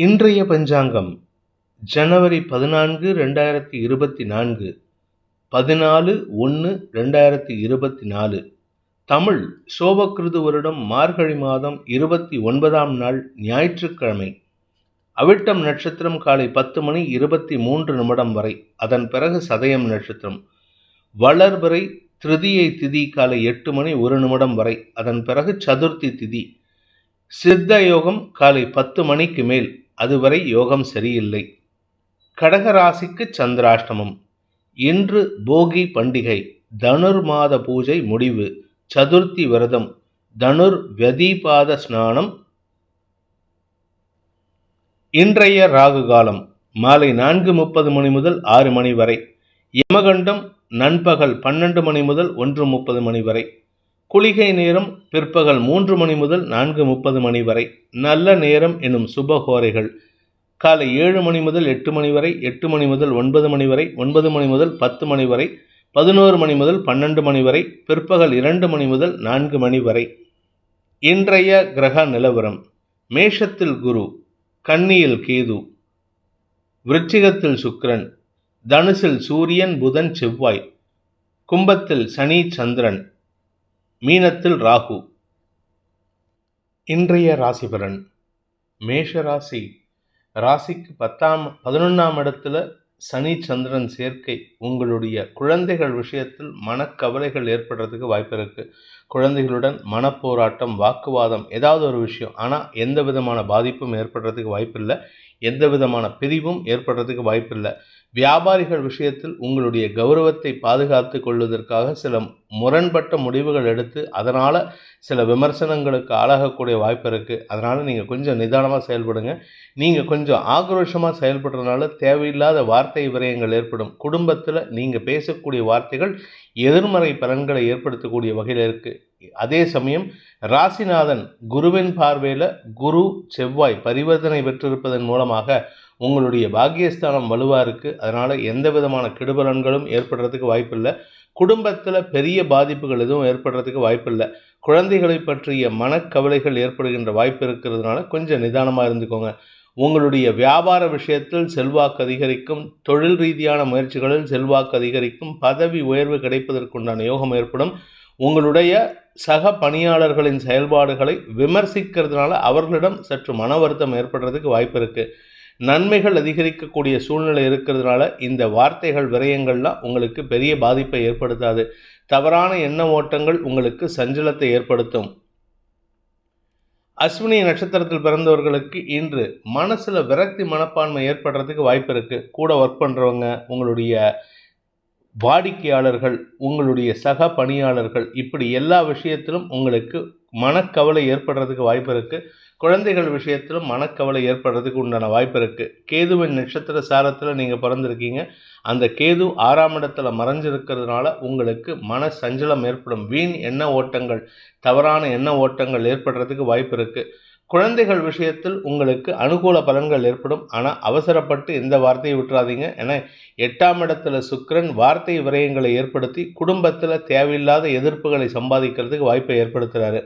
இன்றைய பஞ்சாங்கம் ஜனவரி 14, 2024, 14/1/2024. தமிழ் சோபக்கிருது வருடம் மார்கழி மாதம் 29ஆம் நாள் ஞாயிற்றுக்கிழமை. அவிட்டம் நட்சத்திரம் காலை 10 மணி 23 நிமிடம் வரை, அதன் பிறகு சதயம் நட்சத்திரம். வளர்பிறை திருதியை திதி காலை 8 மணி 1 நிமிடம் வரை, அதன் பிறகு சதுர்த்தி திதி. சித்த யோகம் காலை 10 மணிக்கு மேல், அதுவரை யோகம் சரியில்லை. கடகராசிக்கு சந்திராஷ்டமம். இன்று போகி பண்டிகை, தனுர் மாத பூஜை முடிவு, சதுர்த்தி விரதம், தனுர் வதிபாத ஸ்நானம். இன்றைய ராகு காலம் மாலை 4:30 மணி முதல் 6 மணி வரை. யமகண்டம் நண்பகல் 12 மணி முதல் 1:30 மணி வரை. குளிகை நேரம் பிற்பகல் 3 மணி முதல் 4:30 மணி வரை. நல்ல நேரம் எனும் சுபகோரைகள் காலை 7 மணி முதல் 8 மணி வரை, 8 மணி முதல் 9 மணி வரை, 9 மணி முதல் 10 மணி வரை, 11 மணி முதல் 12 மணி வரை, பிற்பகல் 2 மணி முதல் 4 மணி வரை. இன்றைய கிரக நிலவரம்: மேஷத்தில் குரு, கன்னியில் கேது, விருச்சிகத்தில் சுக்கிரன், தனுசில் சூரியன் புதன் செவ்வாய், கும்பத்தில் சனி சந்திரன், மீனத்தில் ராகு. இன்றைய ராசிபலன்: மேஷ ராசி. ராசிக்கு 11ஆம் இடத்துல சனி சந்திரன் சேர்க்கை உங்களுடைய குழந்தைகள் விஷயத்தில் மனக்கவலைகள் ஏற்படுறதுக்கு வாய்ப்பு இருக்கு. குழந்தைகளுடன் மனப்போராட்டம், வாக்குவாதம், ஏதாவது ஒரு விஷயம், ஆனால் எந்த விதமான பாதிப்பும் ஏற்படுறதுக்கு வாய்ப்பில்லை. எந்த விதமான பிரிவும் ஏற்படுறதுக்கு வாய்ப்பில்லை. வியாபாரிகள் விஷயத்தில் உங்களுடைய கௌரவத்தை பாதுகாத்து கொள்வதற்காக சில முரண்பட்ட முடிவுகள் எடுத்து அதனால் சில விமர்சனங்களுக்கு ஆளாகக்கூடிய வாய்ப்பு இருக்குது. அதனால் நீங்கள் கொஞ்சம் நிதானமாக செயல்படுங்க. நீங்கள் கொஞ்சம் ஆக்ரோஷமாக செயல்படுறதுனால தேவையில்லாத வார்த்தை விரயங்கள் ஏற்படும். குடும்பத்தில் நீங்கள் பேசக்கூடிய வார்த்தைகள் எதிர்மறை பலன்களை ஏற்படுத்தக்கூடிய வகையில் இருக்குது. அதே சமயம் ராசிநாதன் குருவின் பார்வையில் குரு செவ்வாய் பரிவர்த்தனை பெற்றிருப்பதன் மூலமாக உங்களுடைய பாக்கியஸ்தானம் வலுவாக இருக்குது. அதனால் எந்த விதமான கெடுபலன்களும் ஏற்படுறதுக்கு வாய்ப்பில்லை. குடும்பத்தில் பெரிய பாதிப்புகள் எதுவும் ஏற்படுறதுக்கு வாய்ப்பில்லை. குழந்தைகளை பற்றிய மனக்கவலைகள் ஏற்படுகின்ற வாய்ப்பு இருக்கிறதுனால கொஞ்சம் நிதானமாக இருந்துக்கோங்க. உங்களுடைய வியாபார விஷயத்தில் செல்வாக்கு அதிகரிக்கும். தொழில் ரீதியான முயற்சிகளில் செல்வாக்கு அதிகரிக்கும். பதவி உயர்வு கிடைப்பதற்குண்டான யோகம் ஏற்படும். உங்களுடைய சக பணியாளர்களின் செயல்பாடுகளை விமர்சிக்கிறதுனால அவர்களிடம் சற்று மன வருத்தம் ஏற்படுறதுக்கு வாய்ப்பு இருக்குது. நன்மைகள் அதிகரிக்கக்கூடிய சூழ்நிலை இருக்கிறதுனால இந்த வார்த்தைகள் விரயங்கள்லாம் உங்களுக்கு பெரிய பாதிப்பை ஏற்படுத்தாது. தவறான எண்ண ஓட்டங்கள் உங்களுக்கு சஞ்சலத்தை ஏற்படுத்தும். அஸ்வினி நட்சத்திரத்தில் பிறந்தவர்களுக்கு இன்று மனசில் விரக்தி மனப்பான்மை ஏற்படுறதுக்கு வாய்ப்பு இருக்குது. கூட ஒர்க் பண்ணுறவங்க, உங்களுடைய வாடிக்கையாளர்கள், உங்களுடைய சக பணியாளர்கள், இப்படி எல்லா விஷயத்திலும் உங்களுக்கு மனக்கவலை ஏற்படுறதுக்கு வாய்ப்பு இருக்குது. குழந்தைகள் விஷயத்திலும் மனக்கவலை ஏற்படுறதுக்கு உண்டான வாய்ப்பு இருக்குது. கேதுவின் நட்சத்திர சாரத்தில் நீங்கள் பிறந்திருக்கீங்க. அந்த கேது 6ஆம் இடத்துல மறைஞ்சிருக்கிறதுனால உங்களுக்கு மன சஞ்சலம் ஏற்படும். வீண் எண்ண ஓட்டங்கள், தவறான எண்ண ஓட்டங்கள் ஏற்படுறதுக்கு வாய்ப்பு இருக்குது. குழந்தைகள் விஷயத்தில் உங்களுக்கு அனுகூல பலன்கள் ஏற்படும். ஆனால் அவசரப்பட்டு எந்த வார்த்தையை விட்டுறாதீங்க. ஏன்னா 8ஆம் இடத்துல சுக்கிரன் வார்த்தை விரயங்களை ஏற்படுத்தி குடும்பத்தில் தேவையில்லாத எதிர்ப்புகளை சம்பாதிக்கிறதுக்கு வாய்ப்பை ஏற்படுத்துகிறாரு.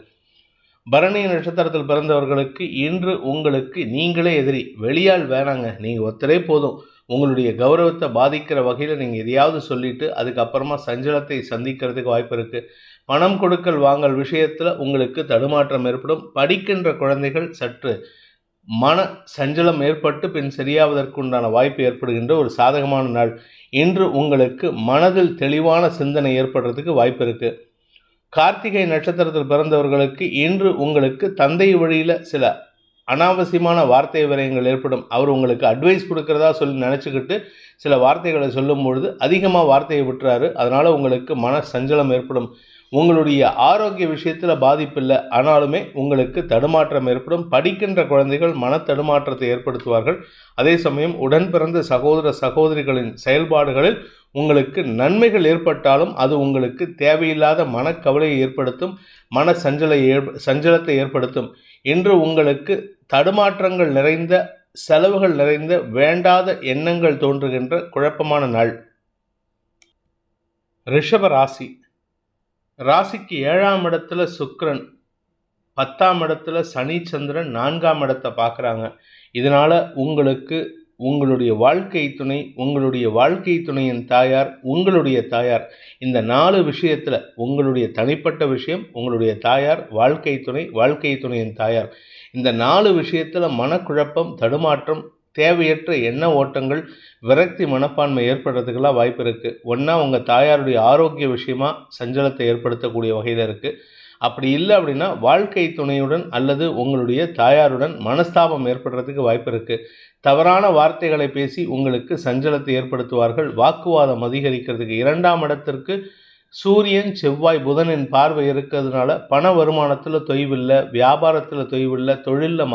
பரணி நட்சத்திரத்தில் பிறந்தவர்களுக்கு இன்று உங்களுக்கு நீங்களே எதிரி. வெளியால் வேணாங்க, நீங்கள் ஒருத்தரே போதும். உங்களுடைய கௌரவத்தை பாதிக்கிற வகையில் நீங்கள் எதையாவது சொல்லிவிட்டு அதுக்கப்புறமா சஞ்சலத்தை சந்திக்கிறதுக்கு வாய்ப்பு இருக்குது. பணம் கொடுக்கல் வாங்கல் விஷயத்தில் உங்களுக்கு தடுமாற்றம் ஏற்படும். படிக்கின்ற குழந்தைகள் சற்று மன சஞ்சலம் ஏற்பட்டு பின் சரியாவதற்குண்டான வாய்ப்பு ஏற்படுகின்ற ஒரு சாதகமான நாள். இன்று உங்களுக்கு மனதில் தெளிவான சிந்தனை ஏற்படுறதுக்கு வாய்ப்பு இருக்குது. கார்த்திகை நட்சத்திரத்தில் பிறந்தவர்களுக்கு இன்று உங்களுக்கு தந்தை வழியில் சில அனாவசியமான வார்த்தை விரயங்கள் ஏற்படும். அவர் உங்களுக்கு அட்வைஸ் கொடுக்குறதா சொல்லி நினச்சிக்கிட்டு சில வார்த்தைகளை சொல்லும் பொழுது அதிகமாக வார்த்தையை விட்டுறாரு. அதனால் உங்களுக்கு மன சஞ்சலம் ஏற்படும். உங்களுடைய ஆரோக்கிய விஷயத்தில் பாதிப்பில்லை, ஆனாலுமே உங்களுக்கு தடுமாற்றம் ஏற்படும். படிக்கின்ற குழந்தைகள் மன தடுமாற்றத்தை ஏற்படுத்துவார்கள். அதே சமயம் உடன் பிறந்த சகோதர சகோதரிகளின் செயல்பாடுகளில் உங்களுக்கு நன்மைகள் ஏற்பட்டாலும் அது உங்களுக்கு தேவையில்லாத மனக்கவலையை ஏற்படுத்தும். மன சஞ்சலத்தை ஏற்படுத்தும். இன்று உங்களுக்கு தடுமாற்றங்கள் நிறைந்த, செலவுகள் நிறைந்த, வேண்டாத எண்ணங்கள் தோன்றுகின்ற குழப்பமான நாள். ரிஷப ராசி. ராசிக்கு 7ஆம் இடத்துல சுக்கிரன், 10ஆம் இடத்துல சனி சந்திரன் 4ஆம் இடத்தை பார்க்குறாங்க. இதனால் உங்களுக்கு உங்களுடைய வாழ்க்கை துணை, உங்களுடைய வாழ்க்கை துணையின் தாயார், உங்களுடைய தாயார், இந்த 4 விஷயத்தில் உங்களுடைய தனிப்பட்ட விஷயம், உங்களுடைய தாயார், வாழ்க்கை துணை, வாழ்க்கை துணையின் தாயார், இந்த 4 விஷயத்தில் மனக்குழப்பம், தடுமாற்றம், தேவையற்ற எண்ண ஓட்டங்கள், விரக்தி மனப்பான்மை ஏற்படுறதுக்கெல்லாம் வாய்ப்பு இருக்குது. ஒன்றா உங்கள் தாயாருடைய ஆரோக்கிய விஷயமா சஞ்சலத்தை ஏற்படுத்தக்கூடிய வகையில் இருக்குது. அப்படி இல்லை அப்படின்னா வாழ்க்கை துணையுடன் அல்லது உங்களுடைய தாயாருடன் மனஸ்தாபம் ஏற்படுறதுக்கு வாய்ப்பு இருக்குது. தவறான வார்த்தைகளை பேசி உங்களுக்கு சஞ்சலத்தை ஏற்படுத்துவார்கள். வாக்குவாதம் அதிகரிக்கிறதுக்கு 2ஆம் இடத்திற்கு சூரியன், செவ்வாய், புதனின் பார்வை இருக்கிறதுனால பண வருமானத்தில் தொய்வில்லை, வியாபாரத்தில் தொய்வில்லை, தொழிலில்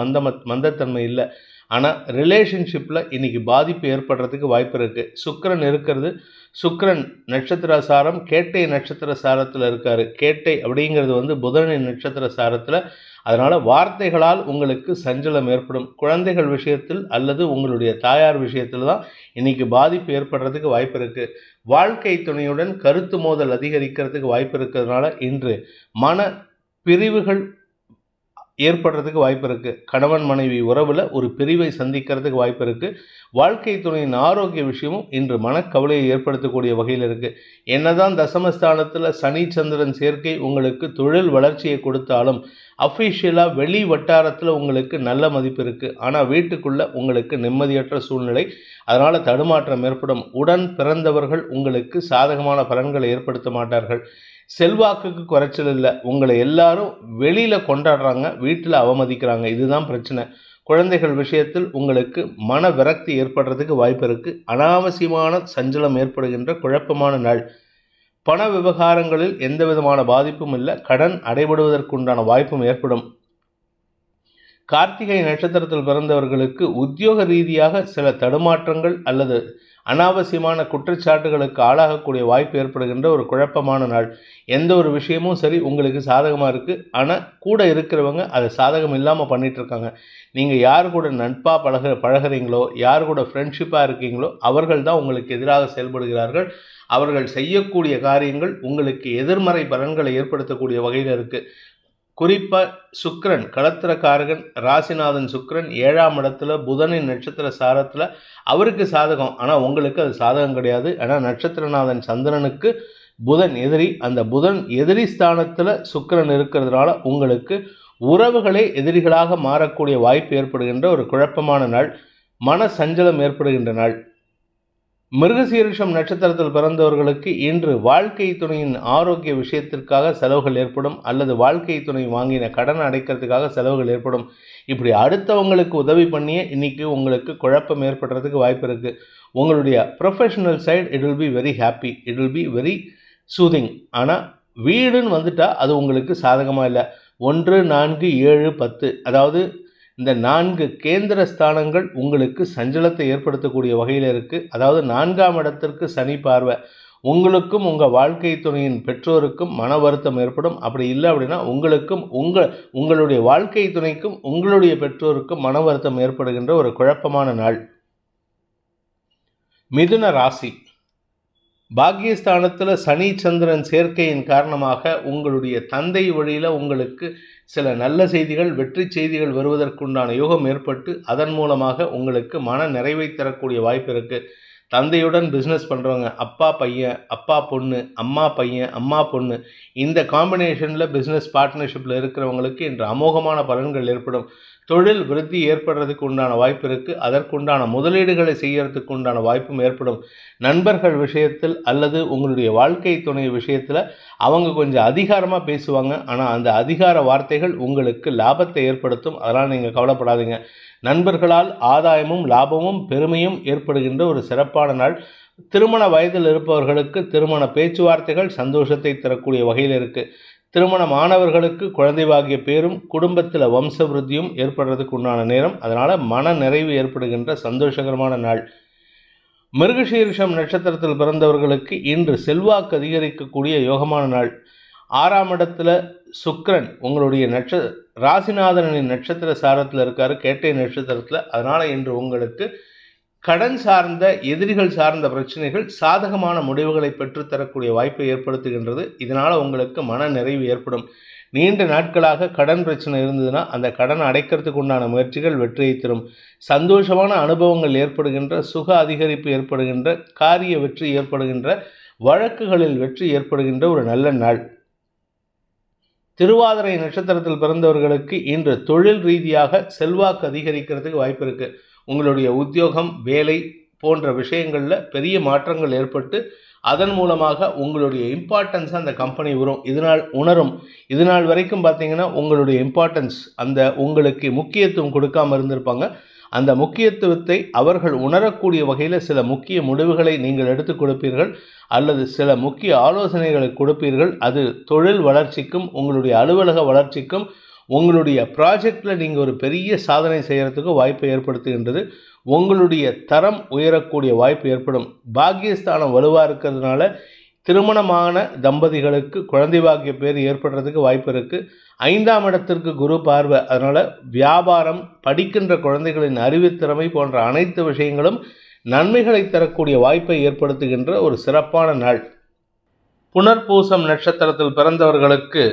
மந்தத்தன்மை இல்லை. ஆனால் ரிலேஷன்ஷிப்பில் இன்றைக்கி பாதிப்பு ஏற்படுறதுக்கு வாய்ப்பு இருக்குது. சுக்கிரன் இருக்கிறது, சுக்கிரன் நட்சத்திர சாரம் கேட்டை நட்சத்திர சாரத்தில் இருக்கார். கேட்டை அப்படிங்கிறது புதனின் நட்சத்திர சாரத்தில். அதனால் வார்த்தைகளால் உங்களுக்கு சஞ்சலம் ஏற்படும். குழந்தைகள் விஷயத்தில் அல்லது உங்களுடைய தாயார் விஷயத்தில் தான் இன்றைக்கி பாதிப்பு ஏற்படுறதுக்கு வாய்ப்பு இருக்குது. வாழ்க்கை துணையுடன் கருத்து மோதல் அதிகரிக்கிறதுக்கு வாய்ப்பு இருக்கிறதுனால இன்று மன பிரிவுகள் ஏற்படுறதுக்கு வாய்ப்பு இருக்குது. கணவன் மனைவி உறவில் ஒரு பிரிவை சந்திக்கிறதுக்கு வாய்ப்பு இருக்குது. வாழ்க்கை துணையின் ஆரோக்கிய விஷயமும் இன்று மனக்கவலையை ஏற்படுத்தக்கூடிய வகையில் இருக்குது. என்னதான் தசமஸ்தானத்தில் சனி சந்திரன் சேர்க்கை உங்களுக்கு தொழில் வளர்ச்சியை கொடுத்தாலும் அஃபிஷியலாக வெளி வட்டாரத்தில் உங்களுக்கு நல்ல மதிப்பு இருக்குது. ஆனால் வீட்டுக்குள்ளே உங்களுக்கு நிம்மதியற்ற சூழ்நிலை, அதனால் தடுமாற்றம் ஏற்படும். உடன் பிறந்தவர்கள் உங்களுக்கு சாதகமான பலன்களை ஏற்படுத்த மாட்டார்கள். செல்வாக்குக்கு குறைச்சல் இல்லை. உங்களை எல்லாரும் வெளியில் கொண்டாடுறாங்க, வீட்டில் அவமதிக்கிறாங்க. இதுதான் பிரச்சனை. குழந்தைகள் விஷயத்தில் உங்களுக்கு மன விரக்தி ஏற்படுறதுக்கு வாய்ப்பு இருக்குது. அனாவசியமான சஞ்சலம் ஏற்படுகின்ற குழப்பமான நாள். பண விவகாரங்களில் எந்த விதமான பாதிப்பும் இல்லை. கடன் அடைபடுவதற்குண்டான வாய்ப்பும் ஏற்படும். கார்த்திகை நட்சத்திரத்தில் பிறந்தவர்களுக்கு உத்தியோக ரீதியாக சில தடுமாற்றங்கள் அல்லது அனாவசியமான குற்றச்சாட்டுகளுக்கு ஆளாகக்கூடிய வாய்ப்பு ஏற்படுகின்ற ஒரு குழப்பமான நாள். எந்த ஒரு விஷயமும் சரி உங்களுக்கு சாதகமாக இருக்குது, ஆனால் கூட இருக்கிறவங்க அதை சாதகம் இல்லாமல் பண்ணிகிட்ருக்காங்க. நீங்கள் யார் கூட நட்பாக பழகிறீங்களோ, யார் கூட ஃப்ரெண்ட்ஷிப்பாக இருக்கீங்களோ அவர்கள் தான் உங்களுக்கு எதிராக செயல்படுகிறார்கள். அவர்கள் செய்யக்கூடிய காரியங்கள் உங்களுக்கு எதிர்மறை பலன்களை ஏற்படுத்தக்கூடிய வகையில் இருக்குது. குறிப்பாக சுக்கிரன், களத்திரக்காரகன், ராசிநாதன் சுக்கிரன் 7ஆம் இடத்துல புதனின் நட்சத்திர சாரத்தில் அவருக்கு சாதகம். ஆனால் உங்களுக்கு அது சாதகம் கிடையாது. ஆனால் நட்சத்திரநாதன் சந்திரனுக்கு புதன் எதிரி. அந்த புதன் எதிரி ஸ்தானத்தில் சுக்கிரன் இருக்கிறதுனால உங்களுக்கு உறவுகளே எதிரிகளாக மாறக்கூடிய வாய்ப்பு ஏற்படுகின்ற ஒரு குழப்பமான நாள். மன சஞ்சலம் ஏற்படுகின்ற நாள். மிருகசீரிஷம் நட்சத்திரத்தில் பிறந்தவர்களுக்கு இன்று வாழ்க்கை துணையின் ஆரோக்கிய விஷயத்திற்காக செலவுகள் ஏற்படும், அல்லது வாழ்க்கை துணை வாங்கின கடனை அடைக்கிறதுக்காக செலவுகள் ஏற்படும். இப்படி அடுத்தவங்களுக்கு உதவி பண்ணியே இன்றைக்கி உங்களுக்கு குழப்பம் ஏற்படுறதுக்கு வாய்ப்பு இருக்குது. உங்களுடைய professional side it will be very happy, it will be very soothing. ஆனால் வீடுன்னு வந்துட்டால் அது உங்களுக்கு சாதகமாக இல்லை. 1, 4, 7, 10 அதாவது இந்த 4 கேந்திர ஸ்தானங்கள் உங்களுக்கு சஞ்சலத்தை ஏற்படுத்தக்கூடிய வகையில் இருக்குது. அதாவது 4ஆம் இடத்திற்கு சனி பார்வை. உங்களுக்கும் உங்கள் வாழ்க்கை துணையின் பெற்றோருக்கும் மன வருத்தம் ஏற்படும். அப்படி இல்லை அப்படின்னா உங்களுக்கும் உங்களுடைய வாழ்க்கை துணைக்கும் உங்களுடைய பெற்றோருக்கும் மன வருத்தம் ஏற்படுகின்ற ஒரு குழப்பமான நாள். மிதுன ராசி. பாக்கியஸ்தானத்தில் சனி சந்திரன் சேர்க்கையின் காரணமாக உங்களுடைய தந்தை வழியில் உங்களுக்கு சில நல்ல செய்திகள், வெற்றி செய்திகள் வருவதற்குண்டான யோகம் ஏற்பட்டு அதன் மூலமாக உங்களுக்கு மன நிறைவை தரக்கூடிய வாய்ப்பு இருக்குது. தந்தையுடன் பிஸ்னஸ் பண்ணுறவங்க, அப்பா பையன், அப்பா பொண்ணு, அம்மா பையன், அம்மா பொண்ணு, இந்த காம்பினேஷனில் பிஸ்னஸ் பார்ட்னர்ஷிப்பில் இருக்கிறவங்களுக்கு இன்று அமோகமான பலன்கள் ஏற்படும். தொழில் விருத்தி ஏற்படுறதுக்கு உண்டான வாய்ப்பு இருக்குது. அதற்குண்டான முதலீடுகளை செய்யறதுக்கு உண்டான வாய்ப்பும் ஏற்படும். நண்பர்கள் விஷயத்தில் அல்லது உங்களுடைய வாழ்க்கை துணை விஷயத்தில் அவங்க கொஞ்சம் அதிகாரமாக பேசுவாங்க. ஆனால் அந்த அதிகார வார்த்தைகள் உங்களுக்கு லாபத்தை ஏற்படுத்தும். அதனால் நீங்கள் கவலைப்படாதீங்க. நண்பர்களால் ஆதாயமும் லாபமும் பெருமையும் ஏற்படுகின்ற ஒரு சிறப்பான நாள். திருமண வயதில் இருப்பவர்களுக்கு திருமண பேச்சுவார்த்தைகள் சந்தோஷத்தை தரக்கூடிய வகையில் இருக்குது. திருமணமானவர்களுக்கு குழந்தை பாக்கிய பேரும் குடும்பத்தில் வம்ச விருத்தியும் ஏற்படுறதுக்கு உண்டான நேரம். அதனால் மன நிறைவு ஏற்படுகின்ற சந்தோஷகரமான நாள். மிருகசீரிஷம் நட்சத்திரத்தில் பிறந்தவர்களுக்கு இன்று செல்வாக்கு அதிகரிக்கக்கூடிய யோகமான நாள். 6ஆம் இடத்துல சுக்கிரன் உங்களுடைய ராசிநாதனின் நட்சத்திர சாரத்தில் இருக்கார், கேட்டை நட்சத்திரத்தில். அதனால் இன்று உங்களுக்கு கடன் சார்ந்த எதிரிகள் சார்ந்த பிரச்சனைகள் சாதகமான முடிவுகளை பெற்றுத்தரக்கூடிய வாய்ப்பை ஏற்படுத்துகின்றது. இதனால் உங்களுக்கு மன நிறைவு ஏற்படும். நீண்ட நாட்களாக கடன் பிரச்சனை இருந்ததுன்னா அந்த கடன் அடைக்கிறதுக்கு உண்டான முயற்சிகள் வெற்றியை தரும். சந்தோஷமான அனுபவங்கள் ஏற்படுகின்ற, சுக அதிகரிப்பு ஏற்படுகின்ற, காரிய வெற்றி ஏற்படுகின்ற, வழக்குகளில் வெற்றி ஏற்படுகின்ற ஒரு நல்ல நாள். திருவாதிரை நட்சத்திரத்தில் பிறந்தவர்களுக்கு இன்று தொழில் ரீதியாக செல்வாக்கு அதிகரிக்கிறதுக்கு வாய்ப்பு இருக்குது. உங்களுடைய உத்தியோகம், வேலை போன்ற விஷயங்களில் பெரிய மாற்றங்கள் ஏற்பட்டு அதன் மூலமாக உங்களுடைய இம்பார்ட்டன்ஸ் அந்த கம்பெனி உணரும். இது நாள் வரைக்கும் பார்த்தீங்கன்னா உங்களுடைய இம்பார்ட்டன்ஸ் அந்த உங்களுக்கு முக்கியத்துவம் கொடுக்காமல் இருந்திருப்பாங்க. அந்த முக்கியத்துவத்தை அவர்கள் உணரக்கூடிய வகையில் சில முக்கிய முடிவுகளை நீங்கள் எடுத்து கொடுப்பீர்கள் அல்லது சில முக்கிய ஆலோசனைகளை கொடுப்பீர்கள். அது தொழில் வளர்ச்சிக்கும் உங்களுடைய அலுவலக வளர்ச்சிக்கும் உங்களுடைய ப்ராஜெக்டில் நீங்கள் ஒரு பெரிய சாதனை செய்கிறதுக்கு வாய்ப்பை ஏற்படுத்துகின்றது. உங்களுடைய தரம் உயரக்கூடிய வாய்ப்பு ஏற்படும். பாக்கியஸ்தானம் வலுவாக இருக்கிறதுனால திருமணமான தம்பதிகளுக்கு குழந்தை பாக்கிய பேர் ஏற்படுறதுக்கு வாய்ப்பு இருக்குது. 5ஆம் இடத்திற்கு குரு பார்வை, அதனால் வியாபாரம், படிக்கின்ற குழந்தைகளின் அறிவுத்திறமை போன்ற அனைத்து விஷயங்களும் நன்மைகளை தரக்கூடிய வாய்ப்பை ஏற்படுத்துகின்ற ஒரு சிறப்பான நாள். புனர்பூசம் நட்சத்திரத்தில் பிறந்தவர்களுக்கு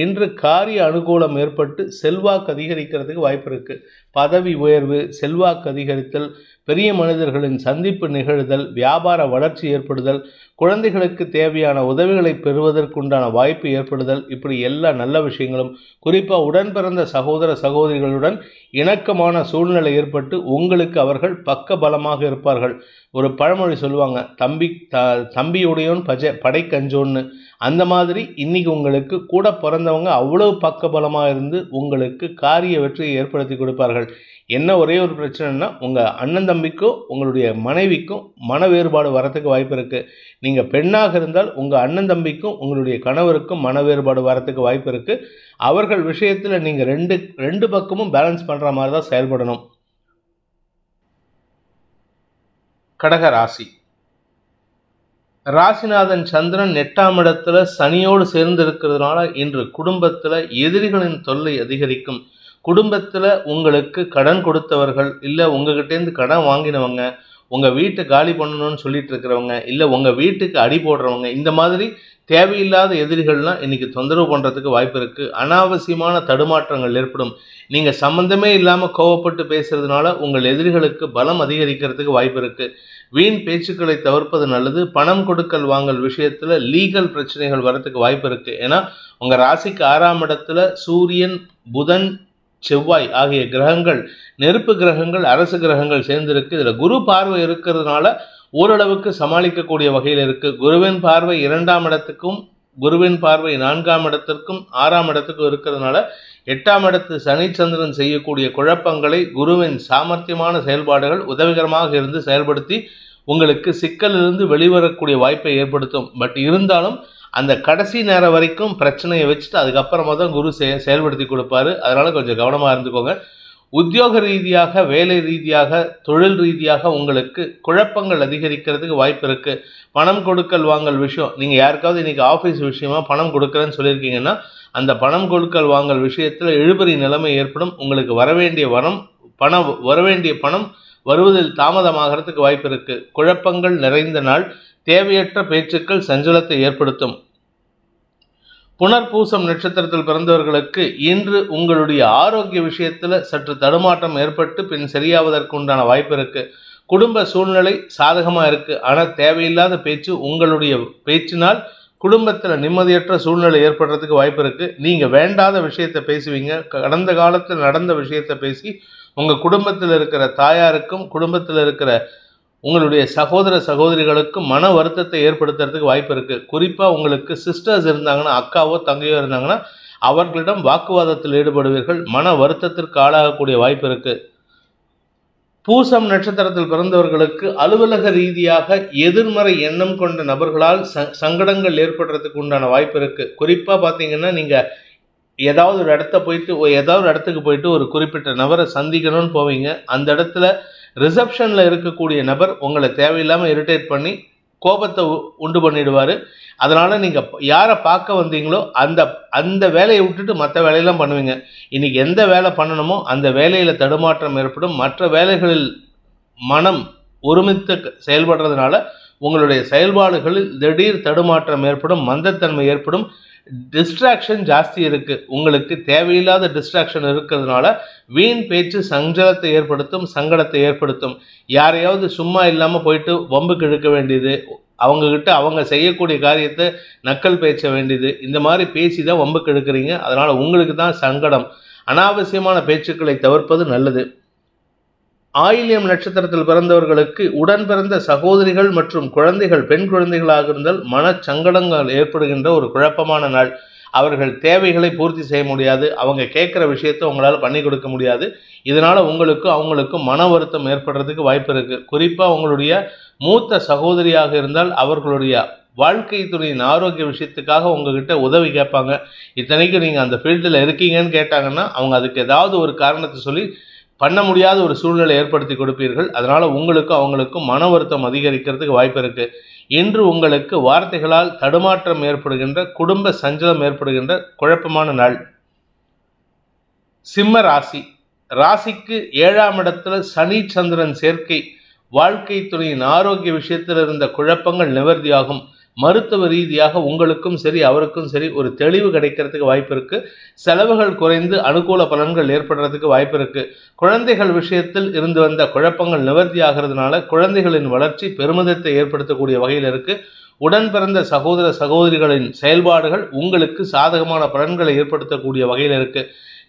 இன்று காரிய அனுகூலம் ஏற்பட்டு செல்வாக்கு அதிகரிக்கிறதுக்கு வாய்ப்பு இருக்குது. பதவி உயர்வு, செல்வாக்கு அதிகரித்தல், பெரிய மனிதர்களின் சந்திப்பு நிகழ்தல், வியாபார வளர்ச்சி ஏற்படுதல், குழந்தைகளுக்கு தேவையான உதவிகளை பெறுவதற்குண்டான வாய்ப்பு ஏற்படுதல், இப்படி எல்லா நல்ல விஷயங்களும், குறிப்பாக உடன் பிறந்த சகோதர சகோதரிகளுடன் இணக்கமான சூழ்நிலை ஏற்பட்டு உங்களுக்கு அவர்கள் பக்க பலமாக இருப்பார்கள். ஒரு பழமொழி சொல்லுவாங்க, தம்பியுடையோன் படைக்கஞ்சோன்னு. அந்த மாதிரி இன்னைக்கு உங்களுக்கு கூட பிறந்தவங்க அவ்வளவு பக்க பலமாக இருந்து உங்களுக்கு காரிய வெற்றியை ஏற்படுத்தி கொடுப்பார்கள். என்ன ஒரே ஒரு பிரச்சனைனா, உங்கள் அண்ணன் தம்பிக்கும் உங்களுடைய மனைவிக்கும் மன வேறுபாடு வரத்துக்கு வாய்ப்பு இருக்குது. நீங்கள் பெண்ணாக இருந்தால் உங்கள் அண்ணன் தம்பிக்கும் உங்களுடைய கணவருக்கும் மன வேறுபாடு வரத்துக்கு வாய்ப்பு இருக்குது. அவர்கள் விஷயத்தில் நீங்கள் ரெண்டு பக்கமும் பேலன்ஸ் பண்ணுற மாதிரி தான் செயல்படணும். கடக ராசி. ராசிநாதன் சந்திரன் 8ஆம் இடத்துல சனியோடு சேர்ந்து இருக்கிறதுனால இன்று குடும்பத்தில் எதிரிகளின் தொல்லை அதிகரிக்கும். குடும்பத்தில் உங்களுக்கு கடன் கொடுத்தவர்கள், இல்லை உங்ககிட்டேருந்து கடன் வாங்கினவங்க, உங்கள் வீட்டை காலி பண்ணணும்னு சொல்லிட்டு இருக்கிறவங்க, இல்லை உங்கள் வீட்டுக்கு அடி போடுறவங்க, இந்த மாதிரி தேவையில்லாத எதிரிகள்லாம் இன்றைக்கி தொந்தரவு பண்ணுறதுக்கு வாய்ப்பு இருக்குது. அனாவசியமான தடுமாற்றங்கள் ஏற்படும். நீங்கள் சம்மந்தமே இல்லாமல் கோவப்பட்டு பேசுகிறதுனால உங்கள் எதிரிகளுக்கு பலம் அதிகரிக்கிறதுக்கு வாய்ப்பு இருக்குது. வீண் பேச்சுக்களை தவிர்ப்பது நல்லது. பணம் கொடுக்கல் வாங்கல் விஷயத்தில் லீகல் பிரச்சனைகள் வரத்துக்கு வாய்ப்பு இருக்குது. ஏன்னா உங்கள் ராசிக்கு 6ஆம் இடத்துல சூரியன், புதன், செவ்வாய் ஆகிய கிரகங்கள், நெருப்பு கிரகங்கள், அரசு கிரகங்கள் சேர்ந்திருக்கு. இதில் குரு பார்வை இருக்கிறதுனால ஓரளவுக்கு சமாளிக்கக்கூடிய வகையில் இருக்குது. குருவின் பார்வை 2ஆம் இடத்துக்கும், குருவின் பார்வை 4ஆம் இடத்திற்கும் 6ஆம் இடத்துக்கும் இருக்கிறதுனால 8ஆம் இடத்து சனி சந்திரன் செய்யக்கூடிய குழப்பங்களை குருவின் சாமர்த்தியமான செயல்பாடுகள் உதவிகரமாக இருந்து செயல்படுத்தி உங்களுக்கு சிக்கலிலிருந்து வெளிவரக்கூடிய வாய்ப்பை ஏற்படுத்தும். பட் இருந்தாலும் அந்த கடைசி நேரம் வரைக்கும் பிரச்சனையை வச்சுட்டு அதுக்கப்புறமா தான் குரு செயல்படுத்தி கொடுப்பாரு. அதனால் கொஞ்சம் கவனமாக இருந்துக்கோங்க. உத்தியோக ரீதியாக, வேலை ரீதியாக, தொழில் ரீதியாக உங்களுக்கு குழப்பங்கள் அதிகரிக்கிறதுக்கு வாய்ப்பு இருக்குது. பணம் கொடுக்கல் வாங்கல் விஷயம், நீங்கள் யாருக்காவது இன்றைக்கி ஆஃபீஸ் விஷயமா பணம் கொடுக்குறேன்னு சொல்லியிருக்கீங்கன்னா அந்த பணம் கொடுக்கல் வாங்கல் விஷயத்தில் இழுபறி நிலைமை ஏற்படும். உங்களுக்கு வரவேண்டிய பணம் வருவதில் தாமதமாகிறதுக்கு வாய்ப்பு இருக்குது. குழப்பங்கள் நிறைந்த நாள். தேவையற்ற பேச்சுக்கள் சஞ்சலத்தை ஏற்படுத்தும். புனர்பூசம் நட்சத்திரத்தில் பிறந்தவர்களுக்கு இன்று உங்களுடைய ஆரோக்கிய விஷயத்தில் சற்று தடுமாற்றம் ஏற்பட்டு பின் சரியாவதற்கு உண்டான வாய்ப்பு இருக்குது. குடும்ப சூழ்நிலை சாதகமாக இருக்குது. ஆனால் தேவையில்லாத பேச்சு, உங்களுடைய பேச்சினால் குடும்பத்தில் நிம்மதியற்ற சூழ்நிலை ஏற்படுறதுக்கு வாய்ப்பு இருக்குது. நீங்கள் வேண்டாத விஷயத்தை பேசுவீங்க. கடந்த காலத்தில் நடந்த விஷயத்தை பேசி உங்கள் குடும்பத்தில் இருக்கிற தாயாருக்கும் குடும்பத்தில் இருக்கிற உங்களுடைய சகோதர சகோதரிகளுக்கும் மன வருத்தத்தை ஏற்படுத்துறதுக்கு வாய்ப்பு இருக்குது. குறிப்பாக உங்களுக்கு சிஸ்டர்ஸ் இருந்தாங்கன்னா, அக்காவோ தங்கையோ இருந்தாங்கன்னா அவர்களிடம் வாக்குவாதத்தில் ஈடுபடுவீர்கள். மன வருத்தத்திற்கு ஆளாகக்கூடிய வாய்ப்பு இருக்குது. பூசம் நட்சத்திரத்தில் பிறந்தவர்களுக்கு அலுவலக ரீதியாக எதிர்மறை எண்ணம் கொண்ட நபர்களால் சங்கடங்கள் ஏற்படுறதுக்கு உண்டான வாய்ப்பு இருக்குது. குறிப்பாக பார்த்தீங்கன்னா, நீங்கள் ஏதாவது ஒரு இடத்துக்கு போயிட்டு ஒரு குறிப்பிட்ட நபரை சந்திக்கணும்னு போவீங்க. அந்த இடத்துல ரிசப்ஷனில் இருக்கக்கூடிய நபர் உங்களை தேவையில்லாமல் இரிட்டேட் பண்ணி கோபத்தை உண்டு பண்ணிடுவார். அதனால் நீங்கள் யாரை பார்க்க வந்தீங்களோ அந்த வேலையை விட்டுட்டு மற்ற வேலையெல்லாம் பண்ணுவீங்க. இன்றைக்கி எந்த வேலை பண்ணணுமோ அந்த வேலையில் தடுமாற்றம் ஏற்படும். மற்ற வேலைகளில் மனம் ஒருமித்து செயல்படுறதுனால உங்களுடைய செயல்பாடுகளில் திடீர் தடுமாற்றம் ஏற்படும், மந்தத்தன்மை ஏற்படும், டிஸ்ட்ராக்ஷன் ஜாஸ்தி இருக்குது. உங்களுக்கு தேவையில்லாத டிஸ்ட்ராக்ஷன் இருக்கிறதுனால வீண் பேச்சு சஞ்சலத்தை ஏற்படுத்தும், சங்கடத்தை ஏற்படுத்தும். யாரையாவது சும்மா இல்லாமல் போயிட்டு வம்புக்கு இழுக்க வேண்டியது, அவங்கக்கிட்ட அவங்க செய்யக்கூடிய காரியத்தை நக்கல் பேச வேண்டியது, இந்த மாதிரி பேசி தான் வம்புக்கு இழுக்கிறீங்க. அதனால் உங்களுக்கு தான் சங்கடம். அனாவசியமான பேச்சுக்களை தவிர்ப்பது நல்லது. ஆயில்யம் நட்சத்திரத்தில் பிறந்தவர்களுக்கு உடன் பிறந்த சகோதரிகள் மற்றும் குழந்தைகள் பெண் குழந்தைகளாக இருந்தால் மனச்சங்கடங்கள் ஏற்படுகின்ற ஒரு குழப்பமான நாள். அவர்கள் தேவைகளை பூர்த்தி செய்ய முடியாது, அவங்க கேட்குற விஷயத்தை உங்களால் பண்ணி கொடுக்க முடியாது. இதனால் உங்களுக்கும் அவங்களுக்கும் மன வருத்தம் ஏற்படுறதுக்கு வாய்ப்பு இருக்குது. குறிப்பாக உங்களுடைய மூத்த சகோதரியாக இருந்தால் அவர்களுடைய வாழ்க்கை துறையின் ஆரோக்கிய விஷயத்துக்காக உங்ககிட்ட உதவி கேட்பாங்க. இத்தனைக்கும் நீங்கள் அந்த ஃபீல்டில் இருக்கீங்கன்னு கேட்டாங்கன்னா அவங்க அதுக்கு ஏதாவது ஒரு காரணத்தை சொல்லி பண்ண முடியாத ஒரு சூழ்நிலை ஏற்படுத்தி கொடுப்பீர்கள். அதனால் உங்களுக்கும் அவங்களுக்கும் மன வருத்தம் அதிகரிக்கிறதுக்கு வாய்ப்பு இருக்குது. இன்று உங்களுக்கு வார்த்தைகளால் தடுமாற்றம் ஏற்படுகின்ற, குடும்ப சஞ்சலம் ஏற்படுகின்ற குழப்பமான நாள். சிம்ம ராசி. ராசிக்கு 7ஆம் இடத்துல சனி சந்திரன் சேர்க்கை வாழ்க்கை துணையின் ஆரோக்கிய விஷயத்தில் இருந்த குழப்பங்கள் நிவர்த்தியாகும். மருத்துவ ரீதியாக உங்களுக்கும் சரி அவருக்கும் சரி ஒரு தெளிவு கிடைக்கிறதுக்கு வாய்ப்பு இருக்குது. செலவுகள் குறைந்து அனுகூல பலன்கள் ஏற்படுறதுக்கு வாய்ப்பு இருக்குது. குழந்தைகள் விஷயத்தில் இருந்து வந்த குழப்பங்கள் நிவர்த்தி ஆகிறதுனால குழந்தைகளின் வளர்ச்சி பெருமிதத்தை ஏற்படுத்தக்கூடிய வகையில் இருக்குது. உடன் பிறந்த சகோதர சகோதரிகளின் செயல்பாடுகள் உங்களுக்கு சாதகமான பலன்களை ஏற்படுத்தக்கூடிய வகையில் இருக்குது.